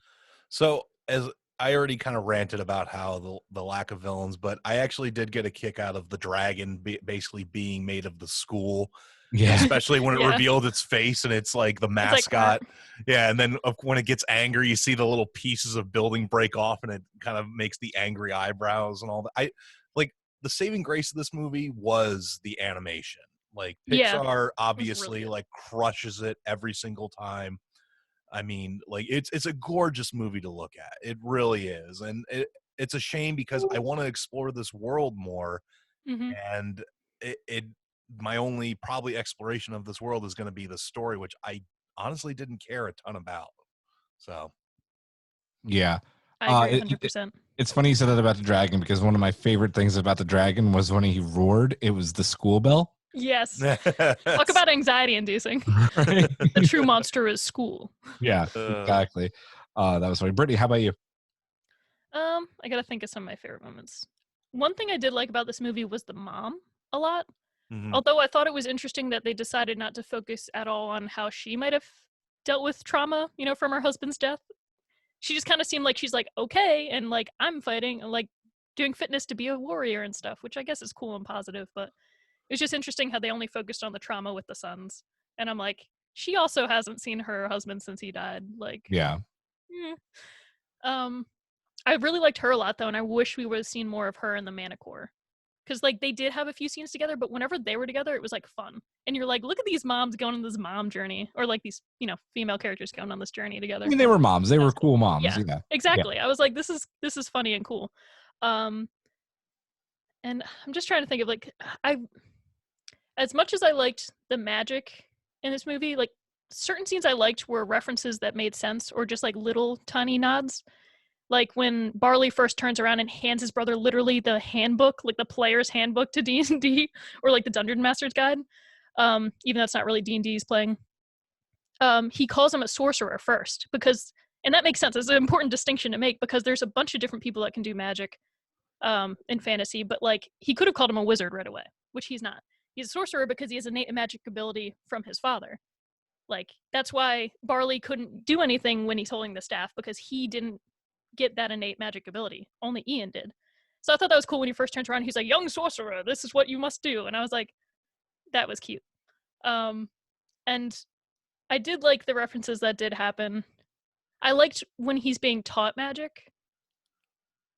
So as I already kind of ranted about how the lack of villains, but I actually did get a kick out of the dragon basically being made of the school. Yeah. Especially when it revealed its face and it's like the mascot. Yeah. And then when it gets angry, you see the little pieces of building break off and it kind of makes the angry eyebrows and all that. I like the saving grace of this movie was the animation. Like Pixar obviously really like crushes it every single time. I mean, like it's a gorgeous movie to look at. It really is. And it's a shame because I want to explore this world more. Mm-hmm. And my only probably exploration of this world is going to be the story, which I honestly didn't care a ton about. So, yeah, I agree 100%. It's funny you said that about the dragon because one of my favorite things about the dragon was when he roared. It was the school bell. Yes. Talk about anxiety inducing. Right? The true monster is school. Yeah, exactly. That was funny. Brittany, how about you? I gotta think of some of my favorite moments. One thing I did like about this movie was the mom a lot. Mm-hmm. Although I thought it was interesting that they decided not to focus at all on how she might have dealt with trauma, you know, from her husband's death. She just kind of seemed like she's like, okay, and like, I'm fighting, and like doing fitness to be a warrior and stuff, which I guess is cool and positive, but it was just interesting how they only focused on the trauma with the sons. And I'm like, she also hasn't seen her husband since he died. Like, yeah. I really liked her a lot, though, and I wish we would have seen more of her in the Manicore. Because, like, they did have a few scenes together, but whenever they were together, it was, like, fun. And you're like, look at these moms going on this mom journey. Or, like, these, you know, female characters going on this journey together. I mean, they were moms. They were cool moms. Yeah, yeah. Exactly. Yeah. I was like, this is funny and cool. And I'm just trying to think of, like, as much as I liked the magic in this movie, like, certain scenes I liked were references that made sense or just, like, little tiny nods. Like when Barley first turns around and hands his brother literally the handbook, like the player's handbook to D&D, or like the Dungeon Master's Guide, even though it's not really D&D he's playing. He calls him a sorcerer first because, and that makes sense. It's an important distinction to make because there's a bunch of different people that can do magic in fantasy, but like he could have called him a wizard right away, which he's not. He's a sorcerer because he has innate magic ability from his father. Like that's why Barley couldn't do anything when he's holding the staff because he didn't get that innate magic ability. Only Ian did. So I thought that was cool when he first turns around. He's like, young sorcerer, this is what you must do. And I was like, that was cute. And I did like the references that did happen. I liked when he's being taught magic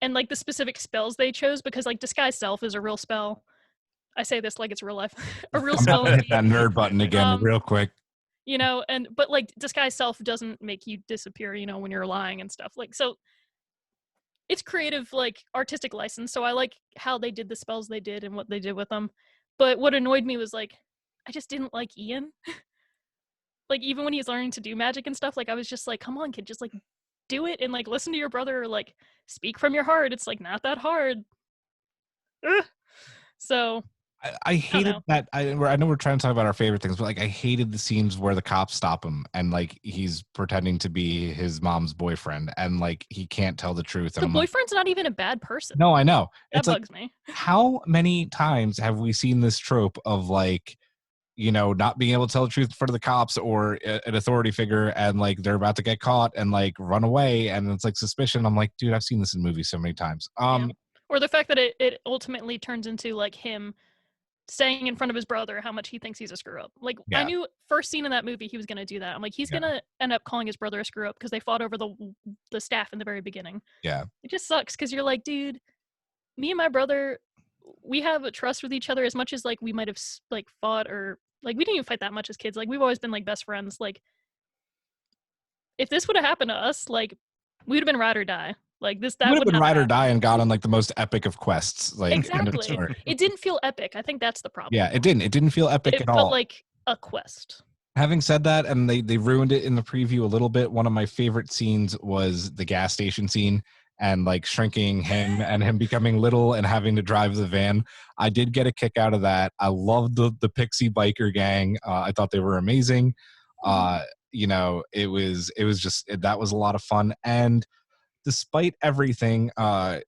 and like the specific spells they chose because like disguise self is a real spell. I say this like it's real life. A real spell. Hit that nerd button again real quick. You know, but like disguise self doesn't make you disappear, you know, when you're lying and stuff. Like, so it's creative, like artistic license. So I like how they did the spells they did and what they did with them. But what annoyed me was like, I just didn't like Ian. Like even when he's learning to do magic and stuff, like I was just like, come on, kid, just like do it and like listen to your brother or like speak from your heart. It's like not that hard. Ugh. So I hated that. I know we're trying to talk about our favorite things, but like I hated the scenes where the cops stop him and like he's pretending to be his mom's boyfriend and like he can't tell the truth. And The I'm boyfriend's not even a bad person. no, I know. That It's bugs like, me. how many times have we seen this trope of like, you know, not being able to tell the truth in front of the cops or an authority figure and like they're about to get caught and like run away and it's like suspicion. I'm like, dude, I've seen this in movies so many times. Yeah. Or the fact that it ultimately turns into like him saying in front of his brother how much he thinks he's a screw up. Like I knew first scene in that movie he was going to do that. I'm like, he's going to end up calling his brother a screw up because they fought over the staff in the very beginning. Yeah. It just sucks because you're like, dude, me and my brother, we have a trust with each other as much as like we might have like fought or like we didn't even fight that much as kids. Like we've always been like best friends. Like if this would have happened to us, like we'd have been ride or die. Like that would have been ride or happened. die and got on like the most epic of quests. Like exactly. It didn't feel epic. I think that's the problem. Yeah, it didn't. It didn't feel epic at all. It felt like a quest. Having said that, and they ruined it in the preview a little bit. One of my favorite scenes was the gas station scene and like shrinking him and him becoming little and having to drive the van. I did get a kick out of that. I loved the Pixie biker gang. I thought they were amazing. You know, it was just that was a lot of fun. And despite everything, the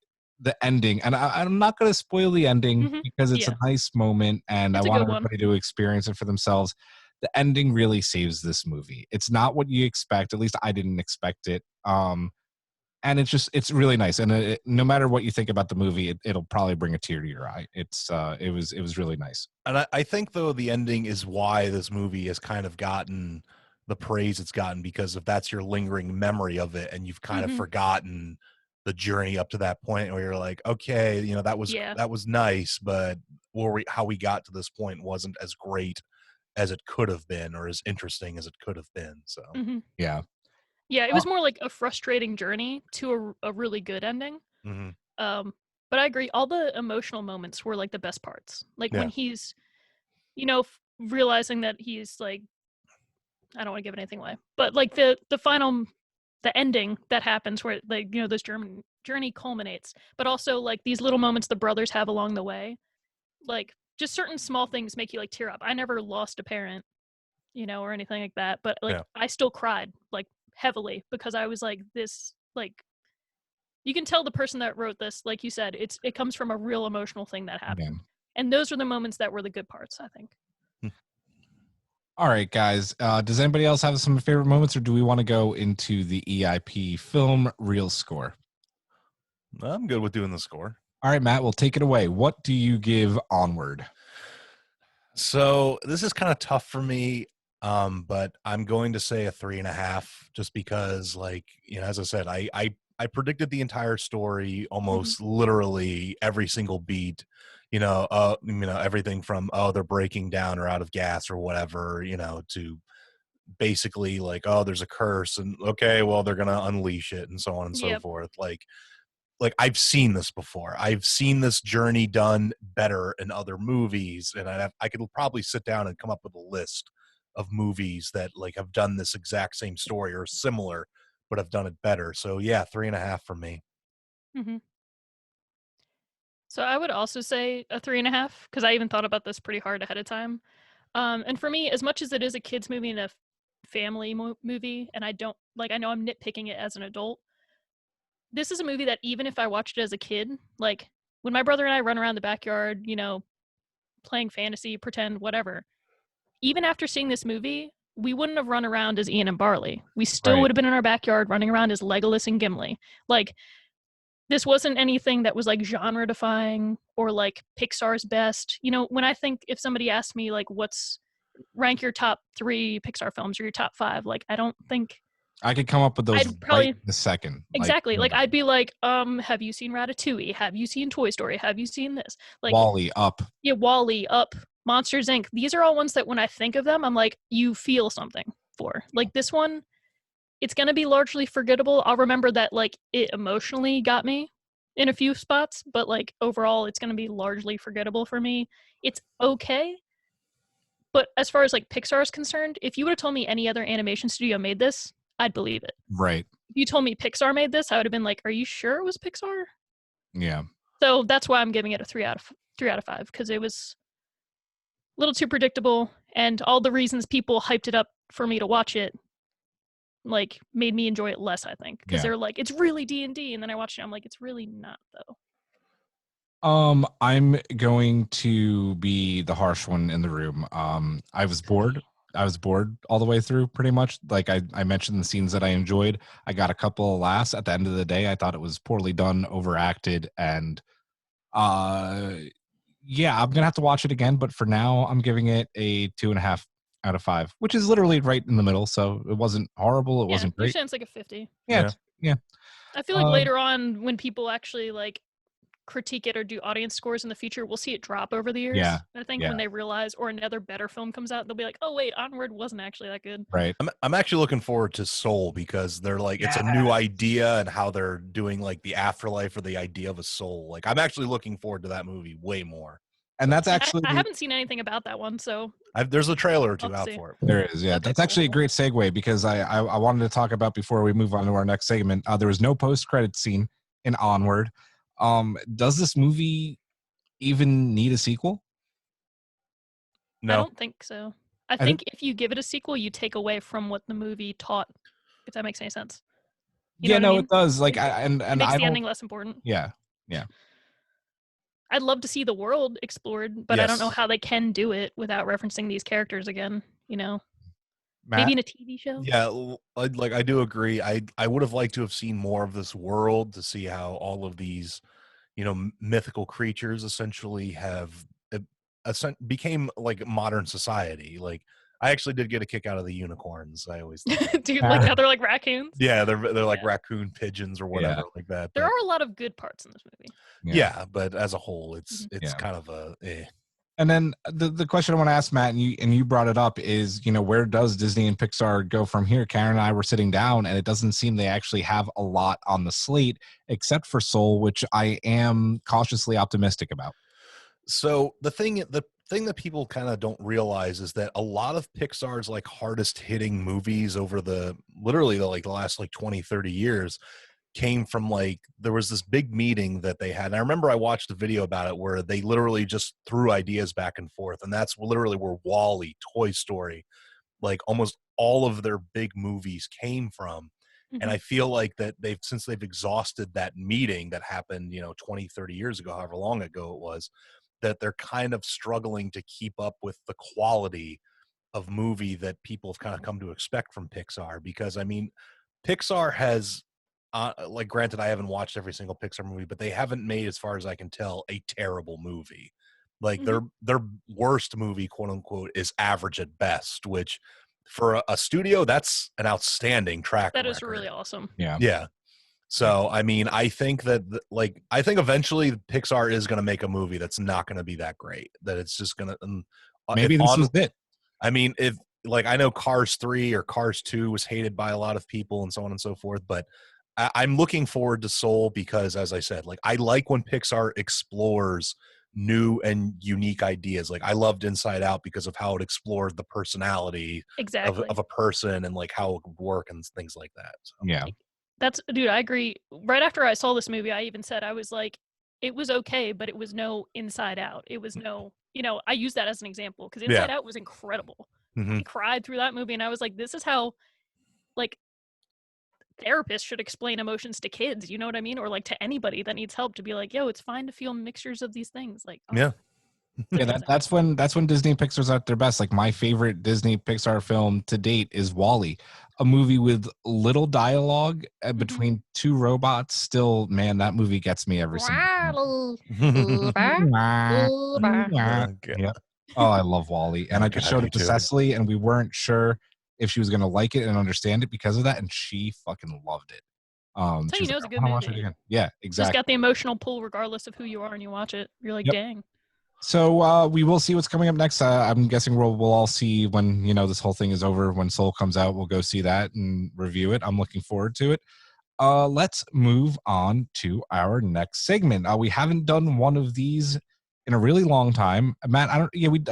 ending, and I'm not going to spoil the ending because it's a nice moment and I want everybody to experience it for themselves. The ending really saves this movie. It's not what you expect. At least I didn't expect it. And it's really nice. And no matter what you think about the movie, it'll probably bring a tear to your eye. It was really nice. And I think though the ending is why this movie has kind of gotten the praise it's gotten, because if that's your lingering memory of it and you've kind of forgotten the journey up to that point where you're like, okay, you know, that was nice, but how we got to this point wasn't as great as it could have been or as interesting as it could have been. So yeah, it was more like a frustrating journey to a really good ending. But I agree, all the emotional moments were like the best parts, like when he's, you know, realizing that he's like, I don't want to give anything away, but like the ending that happens where like, you know, this journey culminates, but also like these little moments the brothers have along the way, like just certain small things make you like tear up. I never lost a parent, you know, or anything like that, but like I still cried like heavily because I was like, this, like, you can tell the person that wrote this, like you said, it comes from a real emotional thing that happened. And those are the moments that were the good parts, I think. All right, guys. Does anybody else have some favorite moments, or do we want to go into the EIP film reel score? I'm good with doing the score. All right, Matt, we'll take it away. What do you give Onward? So this is kind of tough for me, but I'm going to say a 3.5, just because, like, you know, as I said, I predicted the entire story, almost literally every single beat. You know, everything from, they're breaking down or out of gas or whatever, you know, to basically like, there's a curse and okay, well, they're going to unleash it and so on and so forth. Like I've seen this before. I've seen this journey done better in other movies. And I could probably sit down and come up with a list of movies that like have done this exact same story or similar, but have done it better. So yeah, 3.5 for me. So I would also say a 3.5 because I even thought about this pretty hard ahead of time. And for me, as much as it is a kids movie and a family movie, and I know I'm nitpicking it as an adult, this is a movie that even if I watched it as a kid, like when my brother and I run around the backyard, you know, playing fantasy, pretend, whatever, even after seeing this movie, we wouldn't have run around as Ian and Barley. We still would have been in our backyard running around as Legolas and Gimli. Like, this wasn't anything that was like genre defying or like Pixar's best. You know, when I think if somebody asked me like rank your top 3 Pixar films or your top 5, like I don't think I could come up with those right in a second. Exactly. Like I'd be like, have you seen Ratatouille? Have you seen Toy Story? Have you seen this? Like WALL-E, Up. Yeah, WALL-E, Up, Monsters Inc. These are all ones that when I think of them, I'm like, you feel something for. Like this one, it's going to be largely forgettable. I'll remember that like it emotionally got me in a few spots, but like overall it's going to be largely forgettable for me. It's okay. But as far as like Pixar is concerned, if you would have told me any other animation studio made this, I'd believe it. Right. If you told me Pixar made this, I would have been like, are you sure it was Pixar? Yeah. So that's why I'm giving it a 3 out of 5 because it was little too predictable, and all the reasons people hyped it up for me to watch it, like, made me enjoy it less, I think, because they're like, it's really D&D, and then I watched it, I'm like, it's really not, though. I'm going to be the harsh one in the room. I was bored. I was bored all the way through, pretty much. Like I mentioned the scenes that I enjoyed. I got a couple of laughs. At the end of the day, I thought it was poorly done, overacted, and yeah, I'm gonna have to watch it again. But for now, I'm giving it a 2.5 out of 5, which is literally right in the middle. So it wasn't horrible. It wasn't You're great. saying it's like a 50. Yeah. I feel like later on, when people actually like critique it or do audience scores in the future, we'll see it drop over the years. Yeah. I think when they realize, or another better film comes out, they'll be like, oh wait, Onward wasn't actually that good. Right. I'm actually looking forward to Soul because they're like, it's a new idea and how they're doing like the afterlife or the idea of a soul. Like, I'm actually looking forward to that movie way more. And that's actually I haven't seen anything about that one, so there's a trailer or two I'll out see. for it. There is, yeah. Okay, That's actually a great segue because I wanted to talk about, before we move on to our next segment, there was no post-credit scene in Onward. Does this movie even need a sequel? No. I don't think so. I think if you give it a sequel, you take away from what the movie taught, if that makes any sense. You know what I mean? It does. Like, it makes the ending less important. Yeah. I'd love to see the world explored, but I don't know Yes. how they can do it without referencing these characters again, you know? Matt? Maybe in a TV show? Yeah, I do agree. I would have liked to have seen more of this world to see how all of these, mythical creatures essentially have became like modern society. Like, I actually did get a kick out of the unicorns. I always think. Dude, like how they're like raccoons? Yeah, they're like raccoon pigeons or whatever like that. There but- are a lot of good parts in this movie. Yeah, but as a whole, it's Yeah. kind of a And then the question I want to ask Matt, and you brought it up, is, where does Disney and Pixar go from here? Karen and I were sitting down, and it doesn't seem they actually have a lot on the slate, except for Soul, which I am cautiously optimistic about. So the thing that people kind of don't realize is that a lot of Pixar's like hardest hitting movies over the last like 20, 30 years came from like, there was this big meeting that they had. And I remember I watched a video about it where they literally just threw ideas back and forth. And that's literally where WALL-E, Toy Story, like almost all of their big movies came from. And I feel like that since they've exhausted that meeting that happened, 20, 30 years ago, however long ago it was, that they're kind of struggling to keep up with the quality of movie that people have kind of come to expect from Pixar. Because I mean, Pixar has, like, granted, I haven't watched every single Pixar movie, but they haven't made, as far as I can tell, a terrible movie. Like their worst movie, quote unquote, is average at best, which for a studio, that's an outstanding track record. That is really awesome. Yeah. So, I mean, I think that, I think eventually Pixar is going to make a movie that's not going to be that great. That it's just going to... Maybe this was it. I mean, if, like, I know Cars 3 or Cars 2 was hated by a lot of people and so on and so forth, but I'm looking forward to Soul because, as I said, like, I like when Pixar explores new and unique ideas. Like, I loved Inside Out because of how it explored the personality of a person and, like, how it would work and things like that. So. Yeah. Dude, I agree. Right after I saw this movie, I even said, I was like, it was okay, but it was no Inside Out. It was no, I use that as an example because Inside Out was incredible. I cried through that movie and I was like, this is how, like, therapists should explain emotions to kids, you know what I mean? Or like to anybody that needs help, to be like, yo, it's fine to feel mixtures of these things. Like, yeah, that's when Disney and Pixar's at their best. Like, my favorite Disney Pixar film to date is WALL-E, a movie with little dialogue between two robots. Still, man, that movie gets me every single time. Yeah. Oh, I love WALL-E, and I just showed it to Cecily, and we weren't sure if she was going to like it and understand it because of that, and she fucking loved it. So you know, it's a good movie. Yeah, exactly. Just got the emotional pull regardless of who you are and you watch it. You're like, dang. So we will see what's coming up next. I'm guessing we'll all see when, this whole thing is over. When Soul comes out, we'll go see that and review it. I'm looking forward to it. Let's move on to our next segment. We haven't done one of these in a really long time. Matt, I don't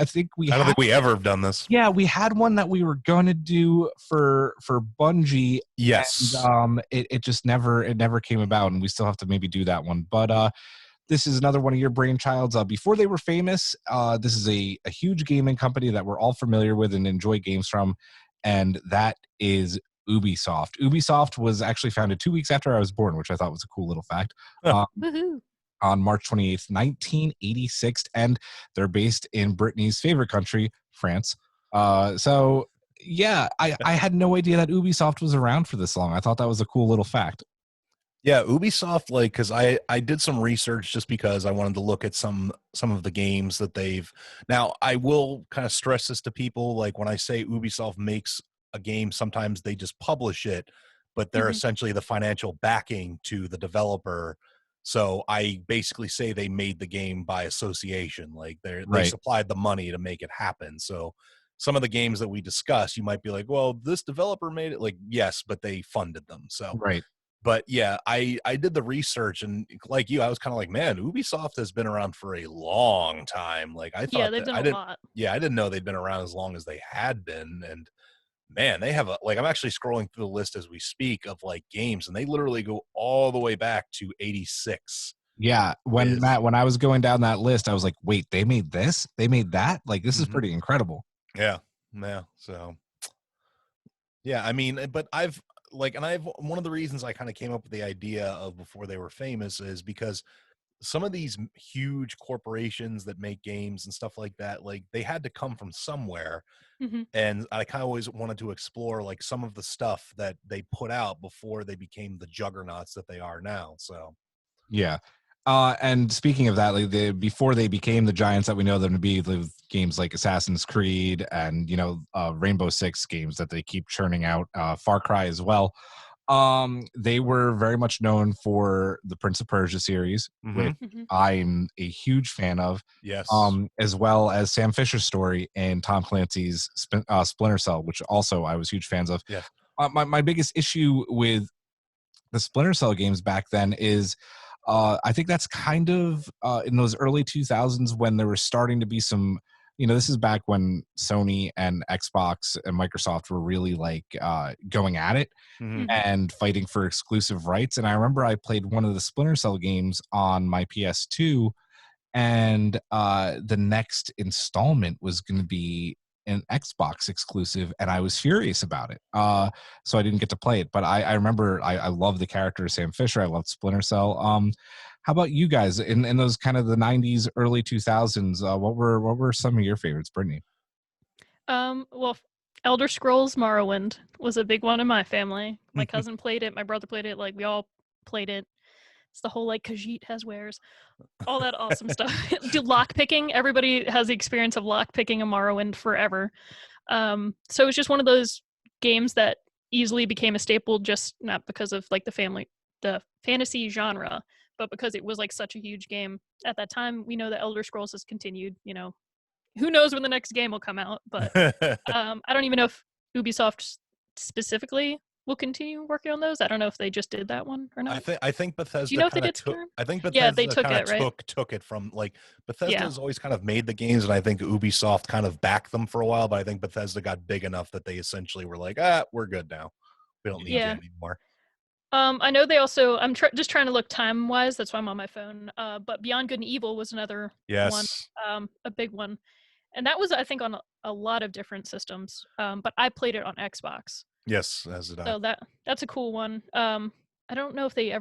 think we ever have done this. Yeah, we had one that we were going to do for Bungie. Yes. And, it just never came about, and we still have to maybe do that one. But this is another one of your brainchilds. Before they were famous, this is a huge gaming company that we're all familiar with and enjoy games from, and that is Ubisoft. Ubisoft was actually founded 2 weeks after I was born, which I thought was a cool little fact. Woohoo. On March 28th, 1986, and they're based in Brittany's favorite country, France. So yeah, I had no idea that Ubisoft was around for this long. I thought that was a cool little fact. Yeah, Ubisoft, like, because I did some research just because I wanted to look at some of the games that they've. Now, I will kind of stress this to people, like when I say Ubisoft makes a game, sometimes they just publish it, but they're essentially the financial backing to the developer. So I basically say they made the game by association, like they supplied the money to make it happen. So some of the games that we discuss, you might be like, well, this developer made it. Like, yes, but they funded them. So Right. But yeah, I did the research, and like you, I was kind of like, man, Ubisoft has been around for a long time. Like I thought they've that done I a didn't. lot. Yeah, I didn't know they'd been around as long as they had been. And man, they have like I'm actually scrolling through the list as we speak of like games, and they literally go all the way back to '86. Yeah, when I was going down that list, I was like, wait, they made this? They made that? Like, this is pretty incredible. Yeah. So yeah, I mean, but I've one of the reasons I kind of came up with the idea of before they were famous is because some of these huge corporations that make games and stuff like that, like they had to come from somewhere. And I kind of always wanted to explore like some of the stuff that they put out before they became the juggernauts that they are now. So yeah. And speaking of that, like before they became the giants that we know them to be, with games like Assassin's Creed and Rainbow Six games that they keep churning out, Far Cry as well. They were very much known for the Prince of Persia series, which I'm a huge fan of. Yes. As well as Sam Fisher's story and Tom Clancy's Splinter Cell, which also I was huge fans of. Yeah. My biggest issue with the Splinter Cell games back then is I think that's kind of in those early 2000s when there was starting to be some, this is back when Sony and Xbox and Microsoft were really like going at it and fighting for exclusive rights. And I remember I played one of the Splinter Cell games on my PS2, and the next installment was going to be an Xbox exclusive, and I was furious about it. So I didn't get to play it, but I remember I love the character of Sam Fisher. I loved Splinter Cell. How about you guys in those kind of the 90s, early 2000s? What were some of your favorites, Brittany? Well, Elder Scrolls Morrowind was a big one in my family. My cousin played it. My brother played it. Like we all played it. It's the whole like Khajiit has wares, all that awesome stuff. Do lockpicking. Everybody has the experience of lockpicking a Morrowind forever. So it's just one of those games that easily became a staple, just not because of like the fantasy genre, but because it was like such a huge game at that time. We know that Elder Scrolls has continued. Who knows when the next game will come out? But I don't even know if Ubisoft specifically will continue working on those. I don't know if they just did that one or not. I think Bethesda. Do you know if they did Skyrim? I think Bethesda they took it, right? took it from like Bethesda's always kind of made the games, and I think Ubisoft kind of backed them for a while. But I think Bethesda got big enough that they essentially were like, we're good now. We don't need you anymore. I know they also. I'm just trying to look time wise. That's why I'm on my phone. But Beyond Good and Evil was another one, a big one, and that was I think on a lot of different systems. But I played it on Xbox. Yes, as did I. So that's a cool one. I don't know if did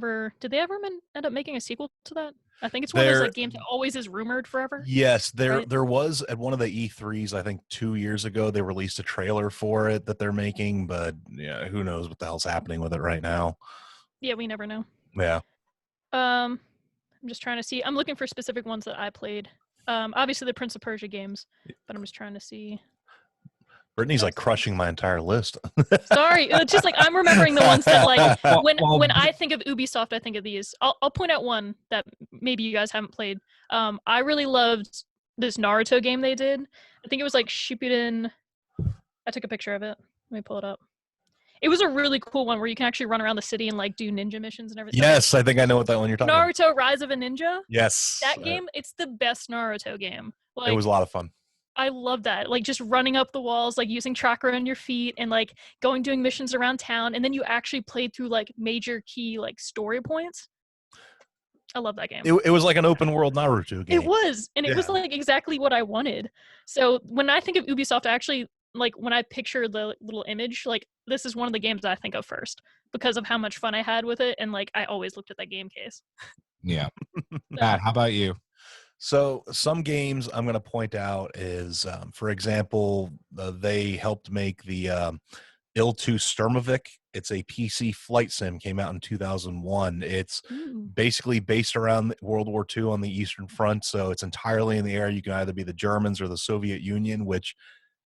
they ever end up making a sequel to that? I think it's one of those like games that always is rumored forever. Yes, there was at one of the E3s, I think 2 years ago, they released a trailer for it that they're making, but yeah, who knows what the hell's happening with it right now. Yeah, we never know. Yeah. I'm just trying to see. I'm looking for specific ones that I played. Obviously the Prince of Persia games, but I'm just trying to see. Brittany's like crushing my entire list. Sorry, it's just like I'm remembering the ones that like when I think of Ubisoft, I think of these. I'll point out one that maybe you guys haven't played. I really loved this Naruto game they did. I think it was like Shippuden. I took a picture of it. Let me pull it up. It was a really cool one where you can actually run around the city and like do ninja missions and everything. Yes, I think I know what that one you're talking about. Naruto Rise of a Ninja. Yes. That game, it's the best Naruto game. Like, it was a lot of fun. I love that. Like just running up the walls, like using chakra on your feet and like doing missions around town. And then you actually played through like major key like story points. I love that game. It was like an open world Naruto game. It was, and it was Yeah. like exactly what I wanted. So when I think of Ubisoft, I actually like when I picture the little image, like this is one of the games I think of first because of how much fun I had with it, and like I always looked at that game case. Yeah. Matt, how about you? So some games I'm going to point out is, for example, they helped make the Il-2 Sturmovik. It's a PC flight sim, came out in 2001. It's basically based around World War II on the Eastern Front, so it's entirely in the air. You can either be the Germans or the Soviet Union, which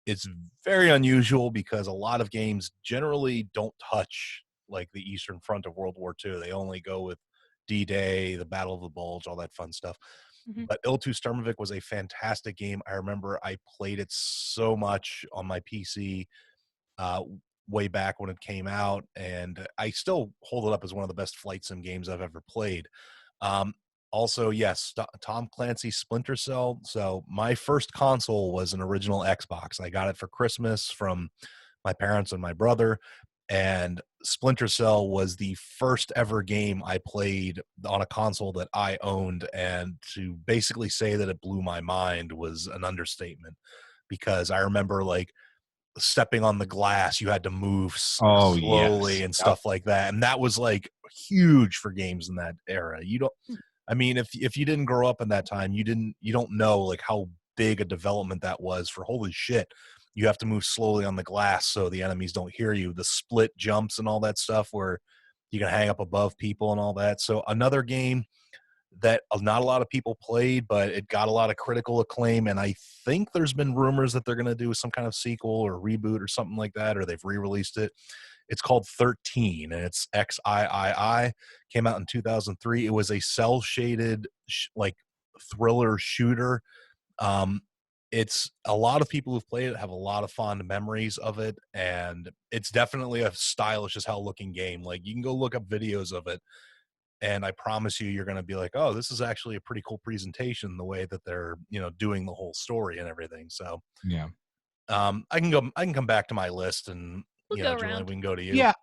it's very unusual because a lot of games generally don't touch like the Eastern Front of World War II. They only go with D-Day, the Battle of the Bulge, all that fun stuff. But Il-2 Sturmovik was a fantastic game. I remember I played it so much on my PC way back when it came out, and I still hold it up as one of the best flight sim games I've ever played. Also, yes, Tom Clancy's Splinter Cell. So my first console was an original Xbox. I got it for Christmas from my parents and my brother, and Splinter Cell was the first ever game I played on a console that I owned, and to basically say that it blew my mind was an understatement, because I remember like stepping on the glass, you had to move slowly and stuff like that, and that was like huge for games in that era. You don't, I mean, if you didn't grow up in that time, you don't know like how big a development that was for. Holy shit, you have to move slowly on the glass so the enemies don't hear you. The split jumps and all that stuff where you can hang up above people and all that. So another game that not a lot of people played, but it got a lot of critical acclaim, and I think there's been rumors that they're going to do some kind of sequel or reboot or something like that, or they've re-released it. It's called 13, and it's XIII. Came out in 2003. It was a cel-shaded like thriller shooter. It's a lot of people who've played it have a lot of fond memories of it, and it's definitely a stylish as hell looking game. Like, you can go look up videos of it, and I promise you're going to be like, oh, this is actually a pretty cool presentation, the way that they're, doing the whole story and everything. So yeah, I can come back to my list, and Julian, we can go to you. Yeah,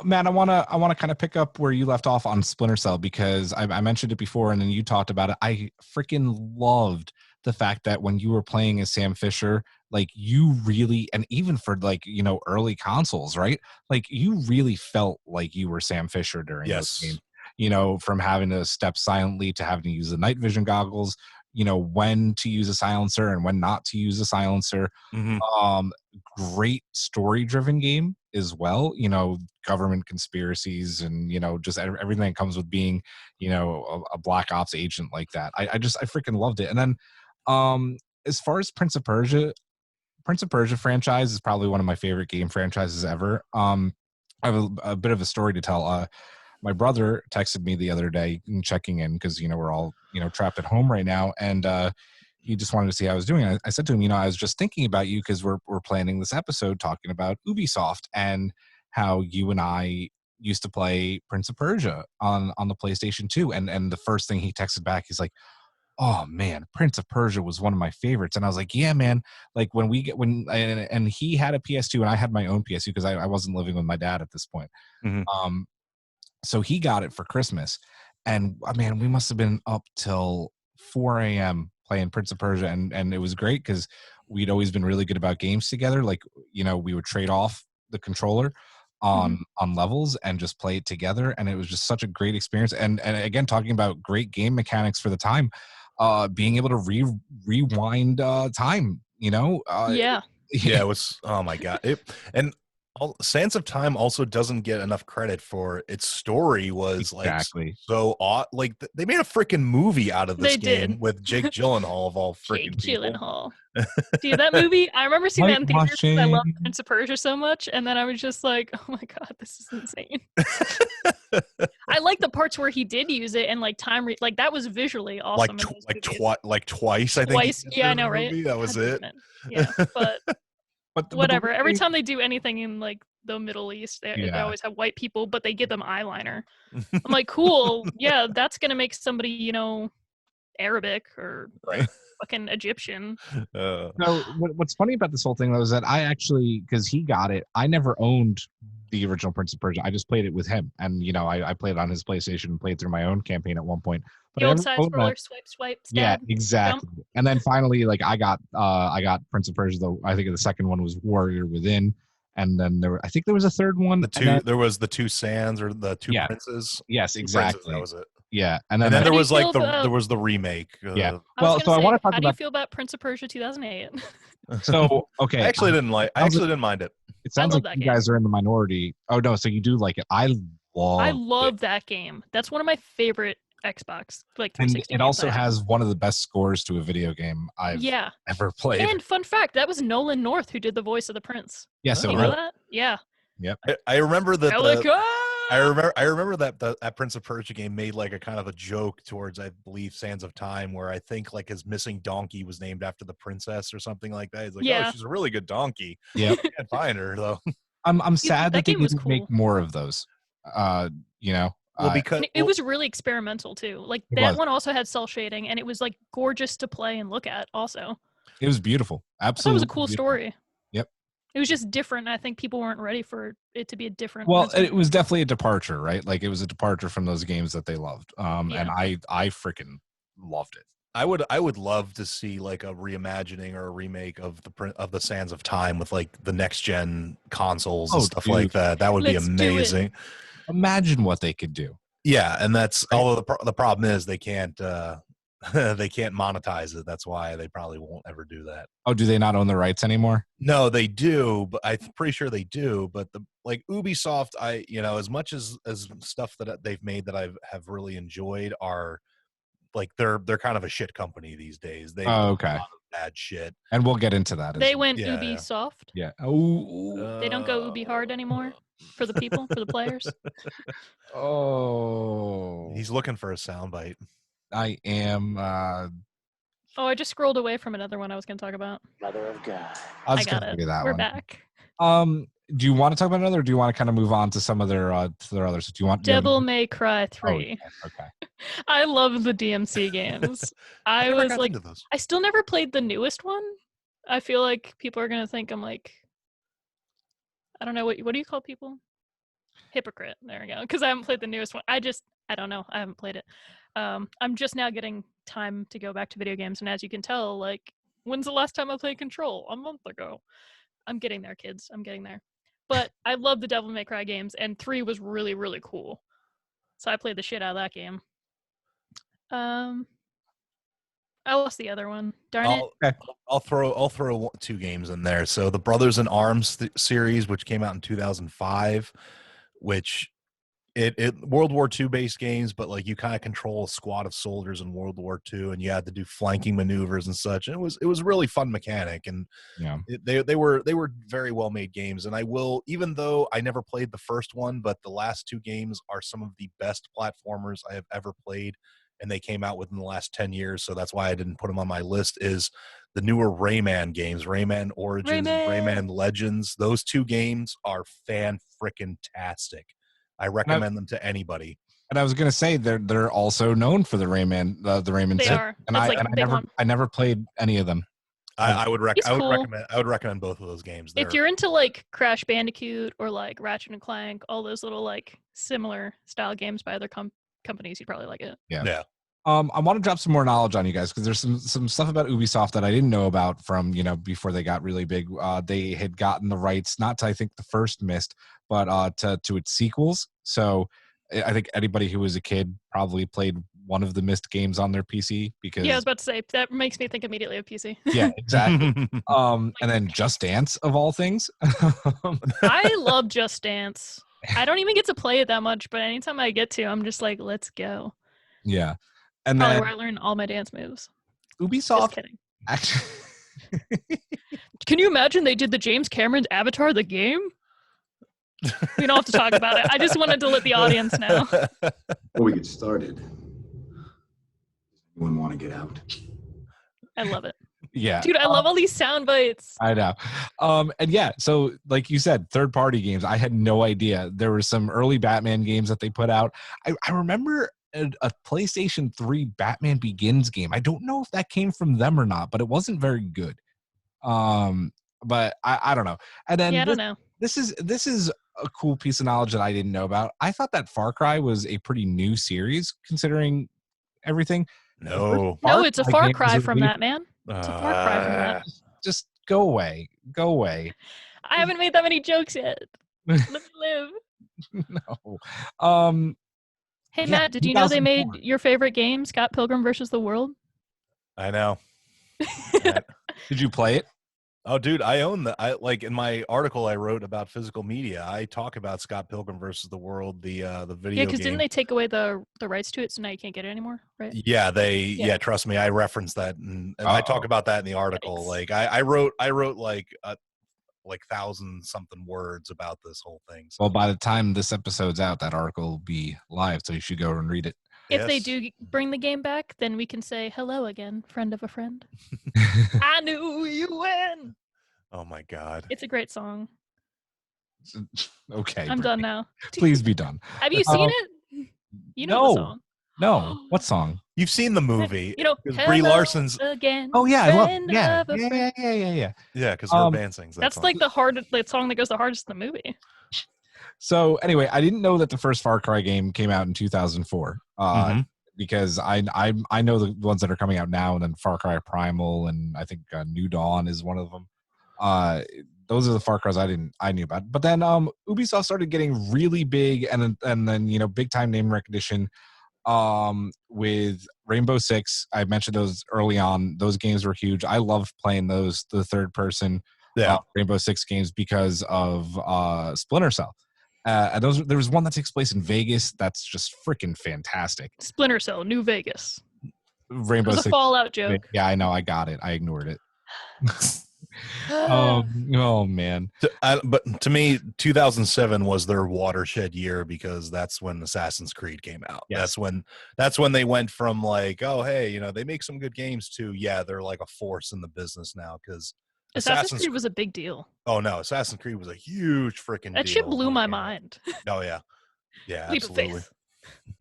Matt, I want to kind of pick up where you left off on Splinter Cell, because I mentioned it before and then you talked about it. I freaking loved the fact that when you were playing as Sam Fisher, like you really, and even for like, early consoles, right? Like you really felt like you were Sam Fisher during those games. From having to step silently to having to use the night vision goggles, when to use a silencer and when not to use a silencer. Great story driven game as well, government conspiracies and, just everything that comes with being, a black ops agent like that. I freaking loved it. And then as far as Prince of Persia franchise is probably one of my favorite game franchises ever. I have a bit of a story to tell. My brother texted me the other day checking in because, we're all, trapped at home right now. And he just wanted to see how I was doing. I said to him, I was just thinking about you because we're planning this episode talking about Ubisoft and how you and I used to play Prince of Persia on the PlayStation 2. And the first thing he texted back, he's like, oh man, Prince of Persia was one of my favorites. And I was like, yeah, man, like and he had a PS2 and I had my own PS2 because I wasn't living with my dad at this point. So he got it for Christmas, and man, we must have been up till 4 a.m. playing Prince of Persia, and it was great because we'd always been really good about games together. Like, we would trade off the controller on levels and just play it together, and it was just such a great experience. And again, talking about great game mechanics for the time, being able to rewind time, It was, oh my god. Sands of Time also doesn't get enough credit for its story. Was exactly like so odd. Like they made a freaking movie out of this game with Jake Gyllenhaal of all freaking people. Gyllenhaal. Dude, that movie, I remember seeing that in theaters because I love Prince of Persia so much, and then I was just like, oh my god, this is insane. I like the parts where he did use it and like like that was visually awesome. Like twice, I think. Twice, yeah, I know, right? That was it. Yeah, but whatever. Every time they do anything in like the Middle East, they always have white people, but they give them eyeliner. I'm like, cool, yeah, that's gonna make somebody, Arabic or fucking Egyptian. So what's funny about this whole thing though is that I actually, because he got it, I never owned the original Prince of Persia. I just played it with him, and I played it on his PlayStation and played through my own campaign at one point. But The I old never side owned scroller, that. swipe, Yeah, stab. exactly. jump. And then finally, like I got Prince of Persia. Though I think the second one was Warrior Within, and then I think there was a third one. There was the two sands or the two princes. Yes, Two exactly. princes, that was it. Yeah, And then there was like there was the remake. Yeah. I was Well, so I gonna want to say, talk how do you about. feel about Prince of Persia 2008? So okay, I actually didn't mind it. It sounds love like that you guys are in the minority. Oh no, so you do like it. I love that game. That's one of my favorite Xbox like 360 and games it also I have. has one of the best scores to a video game I've ever played. And fun fact, that was Nolan North who did the voice of the prince. Yes, you know that? Yeah. Yep. I remember that. Pelican! I remember that Prince of Persia game made like a kind of a joke towards, I believe, Sands of Time, where I think like his missing donkey was named after the princess or something like that. He's like, oh, she's a really good donkey. Yeah, can't find her though. I'm sad that they didn't cool. make more of those. Well, because it was really experimental too. Like that one also had cell shading, and it was like gorgeous to play and look at. Also, it was beautiful. Absolutely, it was a cool story. Yep. It was just different. I think people weren't ready for it to be a different. Well, it was definitely a departure, right? Like it was a departure from those games that they loved. And I freaking loved it. I would love to see like a reimagining or a remake of the Sands of Time with like the next gen consoles and stuff like that. That would be amazing. Imagine what they could do. Yeah, and that's although the problem is they can't monetize it. That's why they probably won't ever do that. Oh, do they not own the rights anymore? No, they do, but I'm pretty sure they do. But like Ubisoft, as much as stuff that they've made that I have really enjoyed are like they're kind of a shit company these days. They okay. A lot of bad shit, and we'll get into that. They went Ubisoft. Yeah. Oh. They don't go Ubi hard anymore for the people, for the players. Oh. He's looking for a soundbite. I am. Oh, I just scrolled away from another one I was going to talk about. Mother of God. I got it. We're back. Do you want to talk about another, or do you want to kind of move on to some of their others? Do you want Devil May Cry 3? Oh, yeah. Okay. I love the DMC games. I was like, I still never played the newest one. I feel like people are gonna think I'm like, I don't know what do you call people? Hypocrite. There we go. Because I haven't played the newest one. I don't know. I haven't played it. I'm just now getting time to go back to video games, and as you can tell, like, when's the last time I played Control? A month ago. I'm getting there, kids. I'm getting there. But I love the Devil May Cry games, and 3 was really, really cool. So I played the shit out of that game. I lost the other one. Darn it. I'll throw 2 games in there. So the Brothers in Arms series, which came out in 2005, which it World War II based games, but like you kind of control a squad of soldiers in World War II, and you had to do flanking maneuvers and such. And it was really fun mechanic, and they were very well made games. And I will, even though I never played the first one, but the last 2 games are some of the best platformers I have ever played, and they came out within the last 10 years, so that's why I didn't put them on my list. Is the newer Rayman games, Rayman Origins, Rayman Legends. Those 2 games are fan-frickin-tastic. I recommend them to anybody. And I was going to say they're also known for the Rayman. The Rayman. They are. And I never played any of them. I would recommend both of those games. If you're into like Crash Bandicoot or like Ratchet and Clank, all those little like similar style games by other companies, you'd probably like it. Yeah. I want to drop some more knowledge on you guys because there's some stuff about Ubisoft that I didn't know about from before they got really big. They had gotten the rights not to, I think, the first Myst, but to its sequels. So I think anybody who was a kid probably played one of the Myst games on their PC because I was about to say that makes me think immediately of PC. Yeah, exactly. And then Just Dance of all things. I love Just Dance. I don't even get to play it that much, but anytime I get to, I'm just like, let's go. Yeah. And probably then where I learn all my dance moves. Ubisoft. Just kidding. Actually, can you imagine they did the James Cameron Avatar the game? We don't have to talk about it. I just wanted to let the audience know. Before we get started, does anyone want to get out? I love it. Yeah. Dude, I love all these sound bites. I know. And yeah, so like you said, third-party games. I had no idea. There were some early Batman games that they put out. I remember a PlayStation 3 Batman Begins game. I don't know if that came from them or not, but it wasn't very good. But I don't know. And then I don't know. This is a cool piece of knowledge that I didn't know about. I thought that Far Cry was a pretty new series considering everything. No, it's a far cry from that, man. It's a far cry from that. Just go away. Go away. I haven't made that many jokes yet. Let me live. No. Hey, Matt, did you know they made your favorite game, Scott Pilgrim versus the World? I know. Did you play it? Oh, dude, I own that. I like in my article I wrote about physical media. I talk about Scott Pilgrim versus the World, the video. Yeah, because game. didn't they take away the rights to it, so now you can't get it animour, right? Yeah, yeah. Trust me, I referenced that, and I talk about that in the article. Yikes. Like I wrote like 1,000-something words about this whole thing. So. Well, by the time this episode's out, that article will be live, so you should go and read it. If they do bring the game back, then we can say hello again, friend of a friend. I knew you when. Oh my God! It's a great song. Okay, I'm done now. Please be done. Have you seen it? You know the song. No. What song? You've seen the movie. You know, Brie Larson's. Again. Oh yeah, I love. Yeah, Yeah. Because her band sings that that's song. like the song that goes the hardest in the movie. So anyway, I didn't know that the first Far Cry game came out in 2004. Because I know the ones that are coming out now, and then Far Cry Primal, and I think New Dawn is one of them. Those are the Far Cries I knew about. But then Ubisoft started getting really big, and then big time name recognition with Rainbow Six. I mentioned those early on. Those games were huge. I love playing those, the third person Rainbow Six games because of Splinter Cell. And there was one that takes place in Vegas that's just freaking fantastic. Splinter Cell, New Vegas. Rainbow Six. It was a Fallout joke. Yeah, I know. I got it. I ignored it. Oh man. But to me, 2007 was their watershed year because that's when Assassin's Creed came out. Yes. That's when they went from like, oh hey, they make some good games to they're like a force in the business now because Assassin's Creed was a big deal. Oh no, Assassin's Creed was a huge freaking deal. That shit blew my mind. Oh yeah. Yeah, Leap absolutely.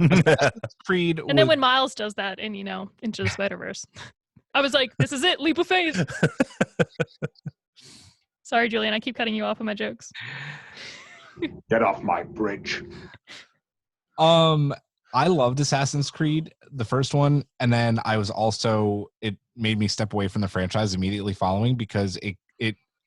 Of faith. Creed and then when Miles does that in, Into the Spider-Verse, I was like, this is it, leap of faith. Sorry, Julian, I keep cutting you off of my jokes. Get off my bridge. I loved Assassin's Creed, the first one, and then it made me step away from the franchise immediately following because it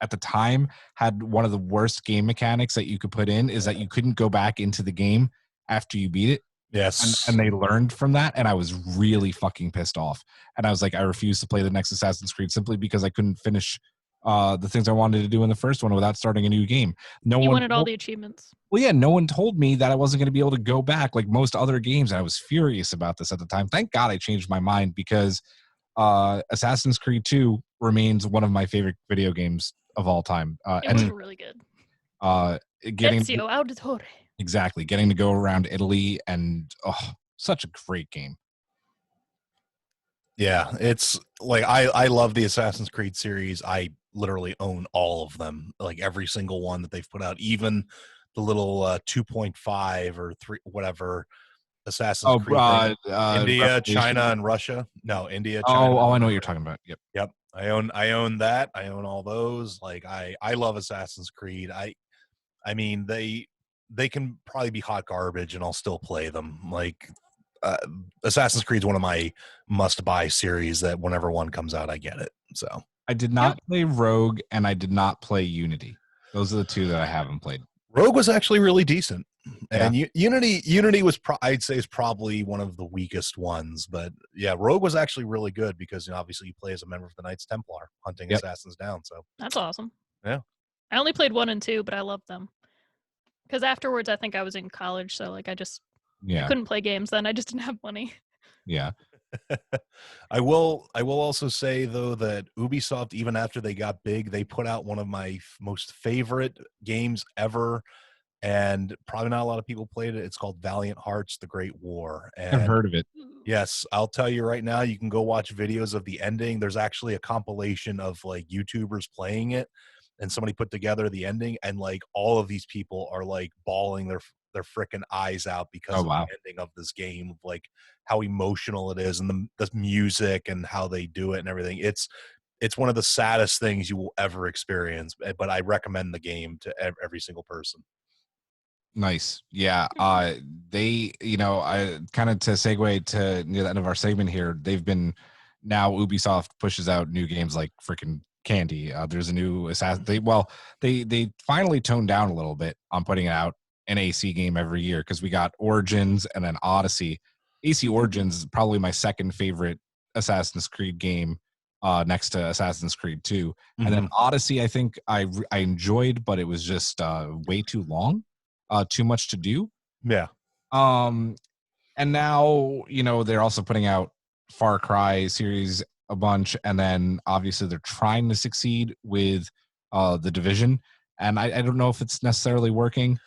at the time had one of the worst game mechanics that you could put in is that you couldn't go back into the game after you beat it. Yes. And they learned from that, and I was really fucking pissed off. And I was like, I refuse to play the next Assassin's Creed simply because I couldn't finish the things I wanted to do in the first one without starting a new game. You wanted all the achievements. Well, yeah, no one told me that I wasn't going to be able to go back like most other games. And I was furious about this at the time. Thank God I changed my mind because Assassin's Creed 2 remains one of my favorite video games of all time. It was really good. Ezio Auditore. Exactly. Getting to go around Italy and such a great game. Yeah, it's like I love the Assassin's Creed series. I literally own all of them, like every single one that they've put out, even the little 2.5 or 3 whatever Assassin's Creed India, China, and Russia. No, India, China. Oh, I know what you're talking about. Yep. I own that. I own all those. Like I love Assassin's Creed. I mean they can probably be hot garbage and I'll still play them. Like Assassin's Creed is one of my must-buy series that whenever one comes out, I get it. So I did not play Rogue and I did not play Unity. Those are the two that I haven't played. Rogue was actually really decent, and Unity was I'd say is probably one of the weakest ones. But yeah, Rogue was actually really good because obviously you play as a member of the Knights Templar hunting assassins down. So that's awesome. Yeah, I only played 1 and 2, but I loved them because afterwards I think I was in college, so like I couldn't play games then. I just didn't have money. Yeah. I will also say though that Ubisoft, even after they got big, they put out one of my most favorite games ever, and probably not a lot of people played it. It's called Valiant Hearts: The Great War. And I've heard of it. Yes, I'll tell you right now, you can go watch videos of the ending. There's actually a compilation of like YouTubers playing it, and somebody put together the ending, and like all of these people are like bawling their freaking eyes out because Oh, of wow. the ending of this game, of like how emotional it is and the music and how they do it and everything. It's one of the saddest things you will ever experience, but I recommend the game to every single person. Nice. Yeah. They, I kind of to segue to near the end of our segment here, they've been now Ubisoft pushes out new games like freaking candy. There's a new Assassin. They finally toned down a little bit on putting out an AC game every year because we got Origins and then Odyssey. AC Origins is probably my second favorite Assassin's Creed game, next to Assassin's Creed 2. And then Odyssey, I think I enjoyed, but it was just way too long. Too much to do. Yeah. And now, they're also putting out Far Cry series a bunch, and then obviously they're trying to succeed with the Division. And I don't know if it's necessarily working.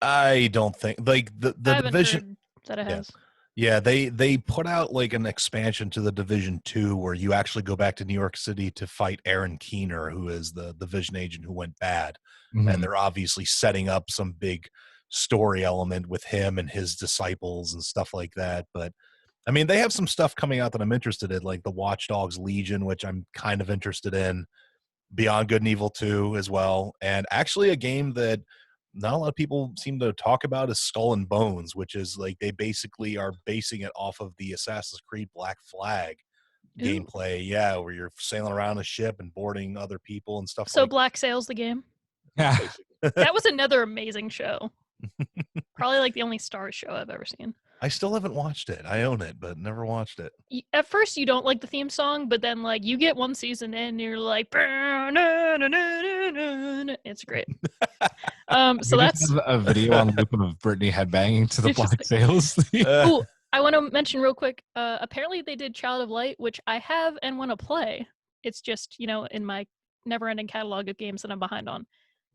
I don't think like the Division that it has. Yeah, they put out like an expansion to the Division 2 where you actually go back to New York City to fight Aaron Keener, who is the Division agent who went bad. And they're obviously setting up some big story element with him and his disciples and stuff like that. But I mean, they have some stuff coming out that I'm interested in, like the Watch Dogs Legion, which I'm kind of interested in, Beyond Good and Evil 2 as well. And actually a game that not a lot of people seem to talk about is Skull and Bones, which is like they basically are basing it off of the Assassin's Creed Black Flag gameplay. Yeah, where you're sailing around a ship and boarding other people and stuff. So Black Sails the game. That was another amazing show. Probably like the only Star show I've ever seen. I still haven't watched it. I own it, but never watched it. At first, you don't like the theme song, but then like you get one season in, and you're like, it's great. So that's a video on loop of Brittany headbanging to the Black Sails. Ooh, I want to mention real quick. Apparently, they did Child of Light, which I have and want to play. It's just in my never-ending catalog of games that I'm behind on.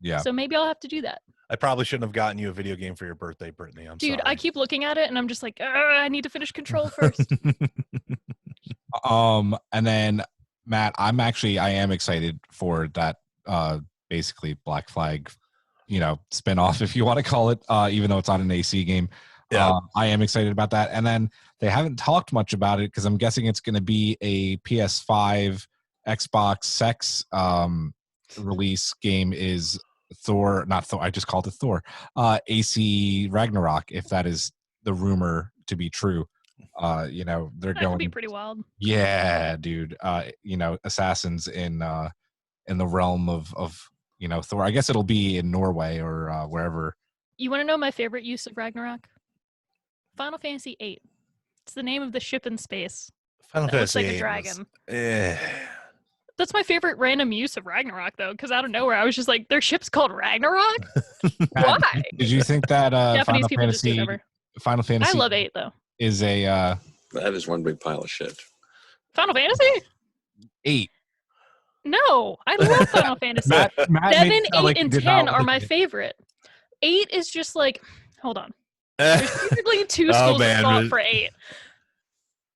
Yeah. So maybe I'll have to do that. I probably shouldn't have gotten you a video game for your birthday, Brittany. I'm Dude, sorry. I keep looking at it and I'm just like, I need to finish Control first. And then Matt, I am excited for that basically Black Flag, spin-off, if you want to call it, even though it's on an AC game. Yeah. I am excited about that. And then they haven't talked much about it because I'm guessing it's going to be a PS5 Xbox Sex release game is Thor, not Thor, I just called it Thor, AC Ragnarok, if that is the rumor to be true. They're that going could be pretty wild. Yeah, dude. Assassins in the realm of Thor. I guess it'll be in Norway or wherever. You want to know my favorite use of Ragnarok? Final Fantasy VIII. It's the name of the ship in space. Final Fantasy looks like a dragon. That's my favorite random use of Ragnarok, though, because out of nowhere, I was just like, their ship's called Ragnarok? Why? Did you think that Japanese people just do whatever. Final Fantasy I love 8, though. Is a... that is one big pile of shit. Final Fantasy? 8. No, I love Final Fantasy. Matt 7, 8, and 10 are my favorite. 8 is just like... Hold on. There's basically two schools of thought for 8.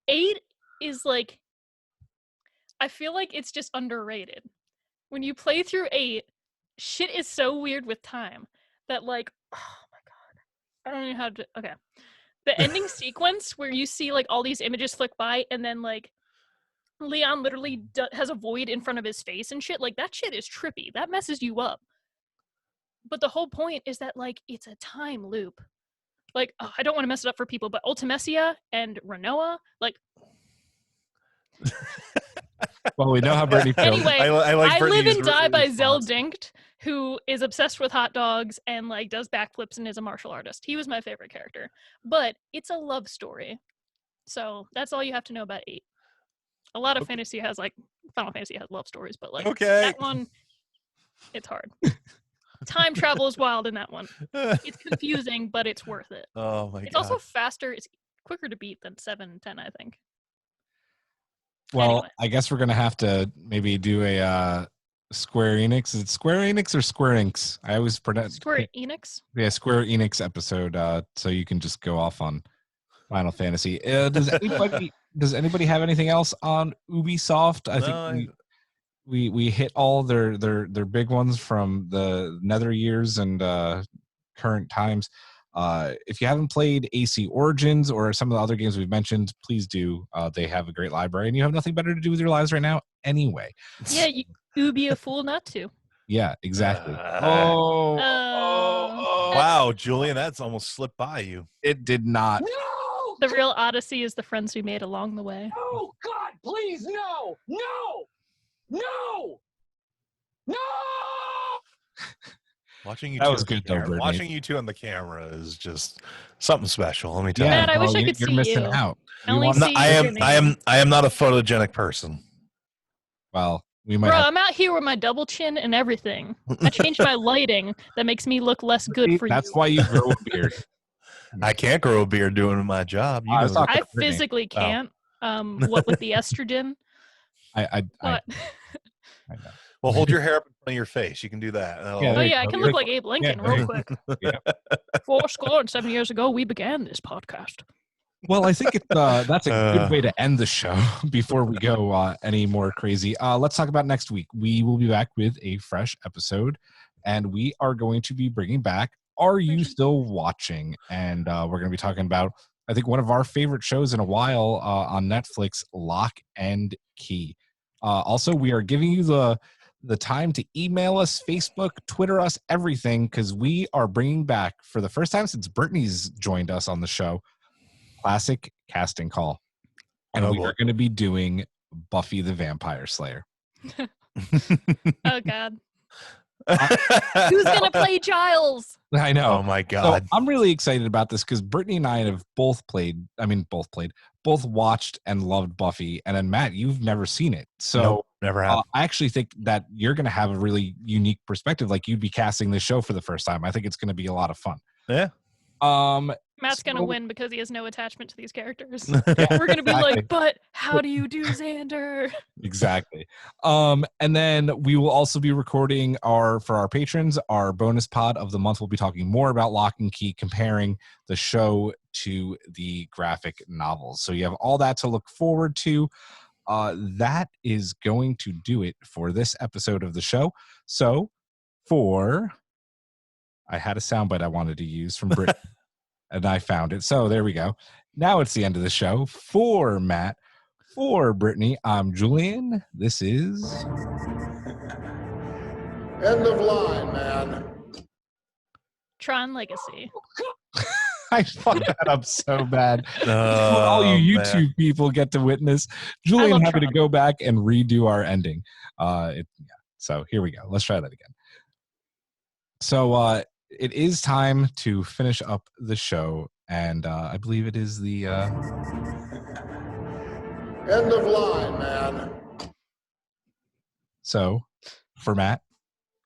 8 is like... I feel like it's just underrated. When you play through 8, shit is so weird with time that like, oh my god, I don't know how to. Okay, the ending sequence where you see like all these images flick by, and then like Leon literally has a void in front of his face and shit. Like that shit is trippy. That messes you up. But the whole point is that like it's a time loop. Like I don't want to mess it up for people, but Ultimecia and Renoa, like. Well, we know how Brittany feels. Anyway, I Live and Die by Zeldinkt, who is obsessed with hot dogs and like does backflips and is a martial artist. He was my favorite character. But it's a love story. So that's all you have to know about 8. A lot of fantasy has like Final Fantasy has love stories, but like that one, it's hard. Time travel is wild in that one. It's confusing, but it's worth it. Oh my god. It's also faster, it's quicker to beat than 7 and 10, I think. Well, anyway. I guess we're gonna have to maybe do a Square Enix. Is it Square Enix or Square Enix? I always pronounce Square Enix. Yeah, Square Enix episode. So you can just go off on Final Fantasy. Does anybody have anything else on Ubisoft? I think we hit all their big ones from the Nether years and current times. If you haven't played AC Origins or some of the other games we've mentioned, please do. They have a great library, and you have nothing better to do with your lives right now anyway. Yeah, you be a fool not to. Yeah, exactly. Wow, Julian, that's almost slipped by you. It did not. No! The real odyssey is the friends we made along the way. Oh, God, please, no! No! No! No! Watching you That two was on the good, though, camera- Brittany. Watching you two on the camera is just something special. Let me tell Yeah, Matt, I wish I you're could see missing you. out. I only want- see I your am name. not a photogenic person. Well, we might Bro, have I'm out here with my double chin and everything. I changed my lighting that makes me look less good for That's you. why you grow a beard. I can't grow a beard doing my job. You I know was that. talking I to Brittany. physically can't. What with the estrogen? I But know. Well, hold your hair up in front of your face. You can do that. Yeah, oh there you yeah, I go. can look like Abe Lincoln Yeah, real quick. Yeah. 7 years ago, we began this podcast. Well, I think that's a good way to end the show before we go any more crazy. Let's talk about next week. We will be back with a fresh episode, and we are going to be bringing back Are You Still Watching? And we're going to be talking about, I think, one of our favorite shows in a while on Netflix, Lock and Key. Also, we are giving you the time to email us, Facebook, Twitter us, everything, because we are bringing back, for the first time since Brittany's joined us on the show, Classic Casting Call. And we are going to be doing Buffy the Vampire Slayer. Oh God. Who's gonna play Giles? I know. Oh my God. So I'm really excited about this because Brittany and I have both watched and loved Buffy. And then Matt, you've never seen it. So Nope, never have. I actually think that you're going to have a really unique perspective. Like you'd be casting this show for the first time. I think it's going to be a lot of fun. Yeah. Matt's gonna win because he has no attachment to these characters. Yeah, We're gonna be exactly. like, but how do you do Xander? Exactly. And then we will also be recording for our patrons, our bonus pod of the month. We'll be talking more about Lock and Key, comparing the show to the graphic novels. So you have all that to look forward to. That is going to do it for this episode of the show. So I had a soundbite I wanted to use from Britt and I found it. So there we go. Now it's the end of the show. For Matt, for Brittany, I'm Julian. This is End of line, man. Tron Legacy. I fucked that up so bad. Oh, All you man. YouTube people get to witness Julian having to go back and redo our ending. So here we go. Let's try that again. So it is time to finish up the show, and I believe it is the End of line, man. So for Matt,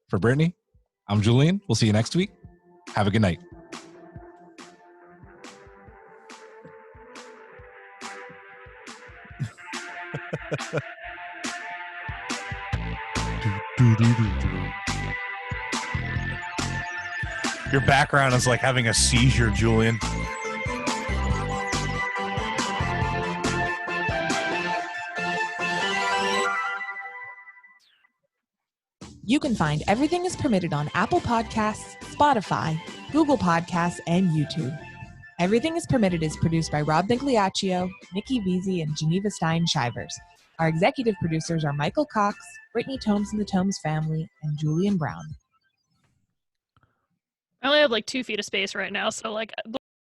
for Brittany, I'm Julian. We'll see you next week. Have a good night. Your background is like having a seizure, Julian. You can find Everything is Permitted on Apple Podcasts, Spotify, Google Podcasts, and YouTube. Everything is Permitted is produced by Rob Migliaccio, Nikki Veazey, and Geneva Stein-Shivers. Our executive producers are Michael Cox, Brittany Tomes and the Tomes family, and Julian Brown. I only have like 2 feet of space right now, so like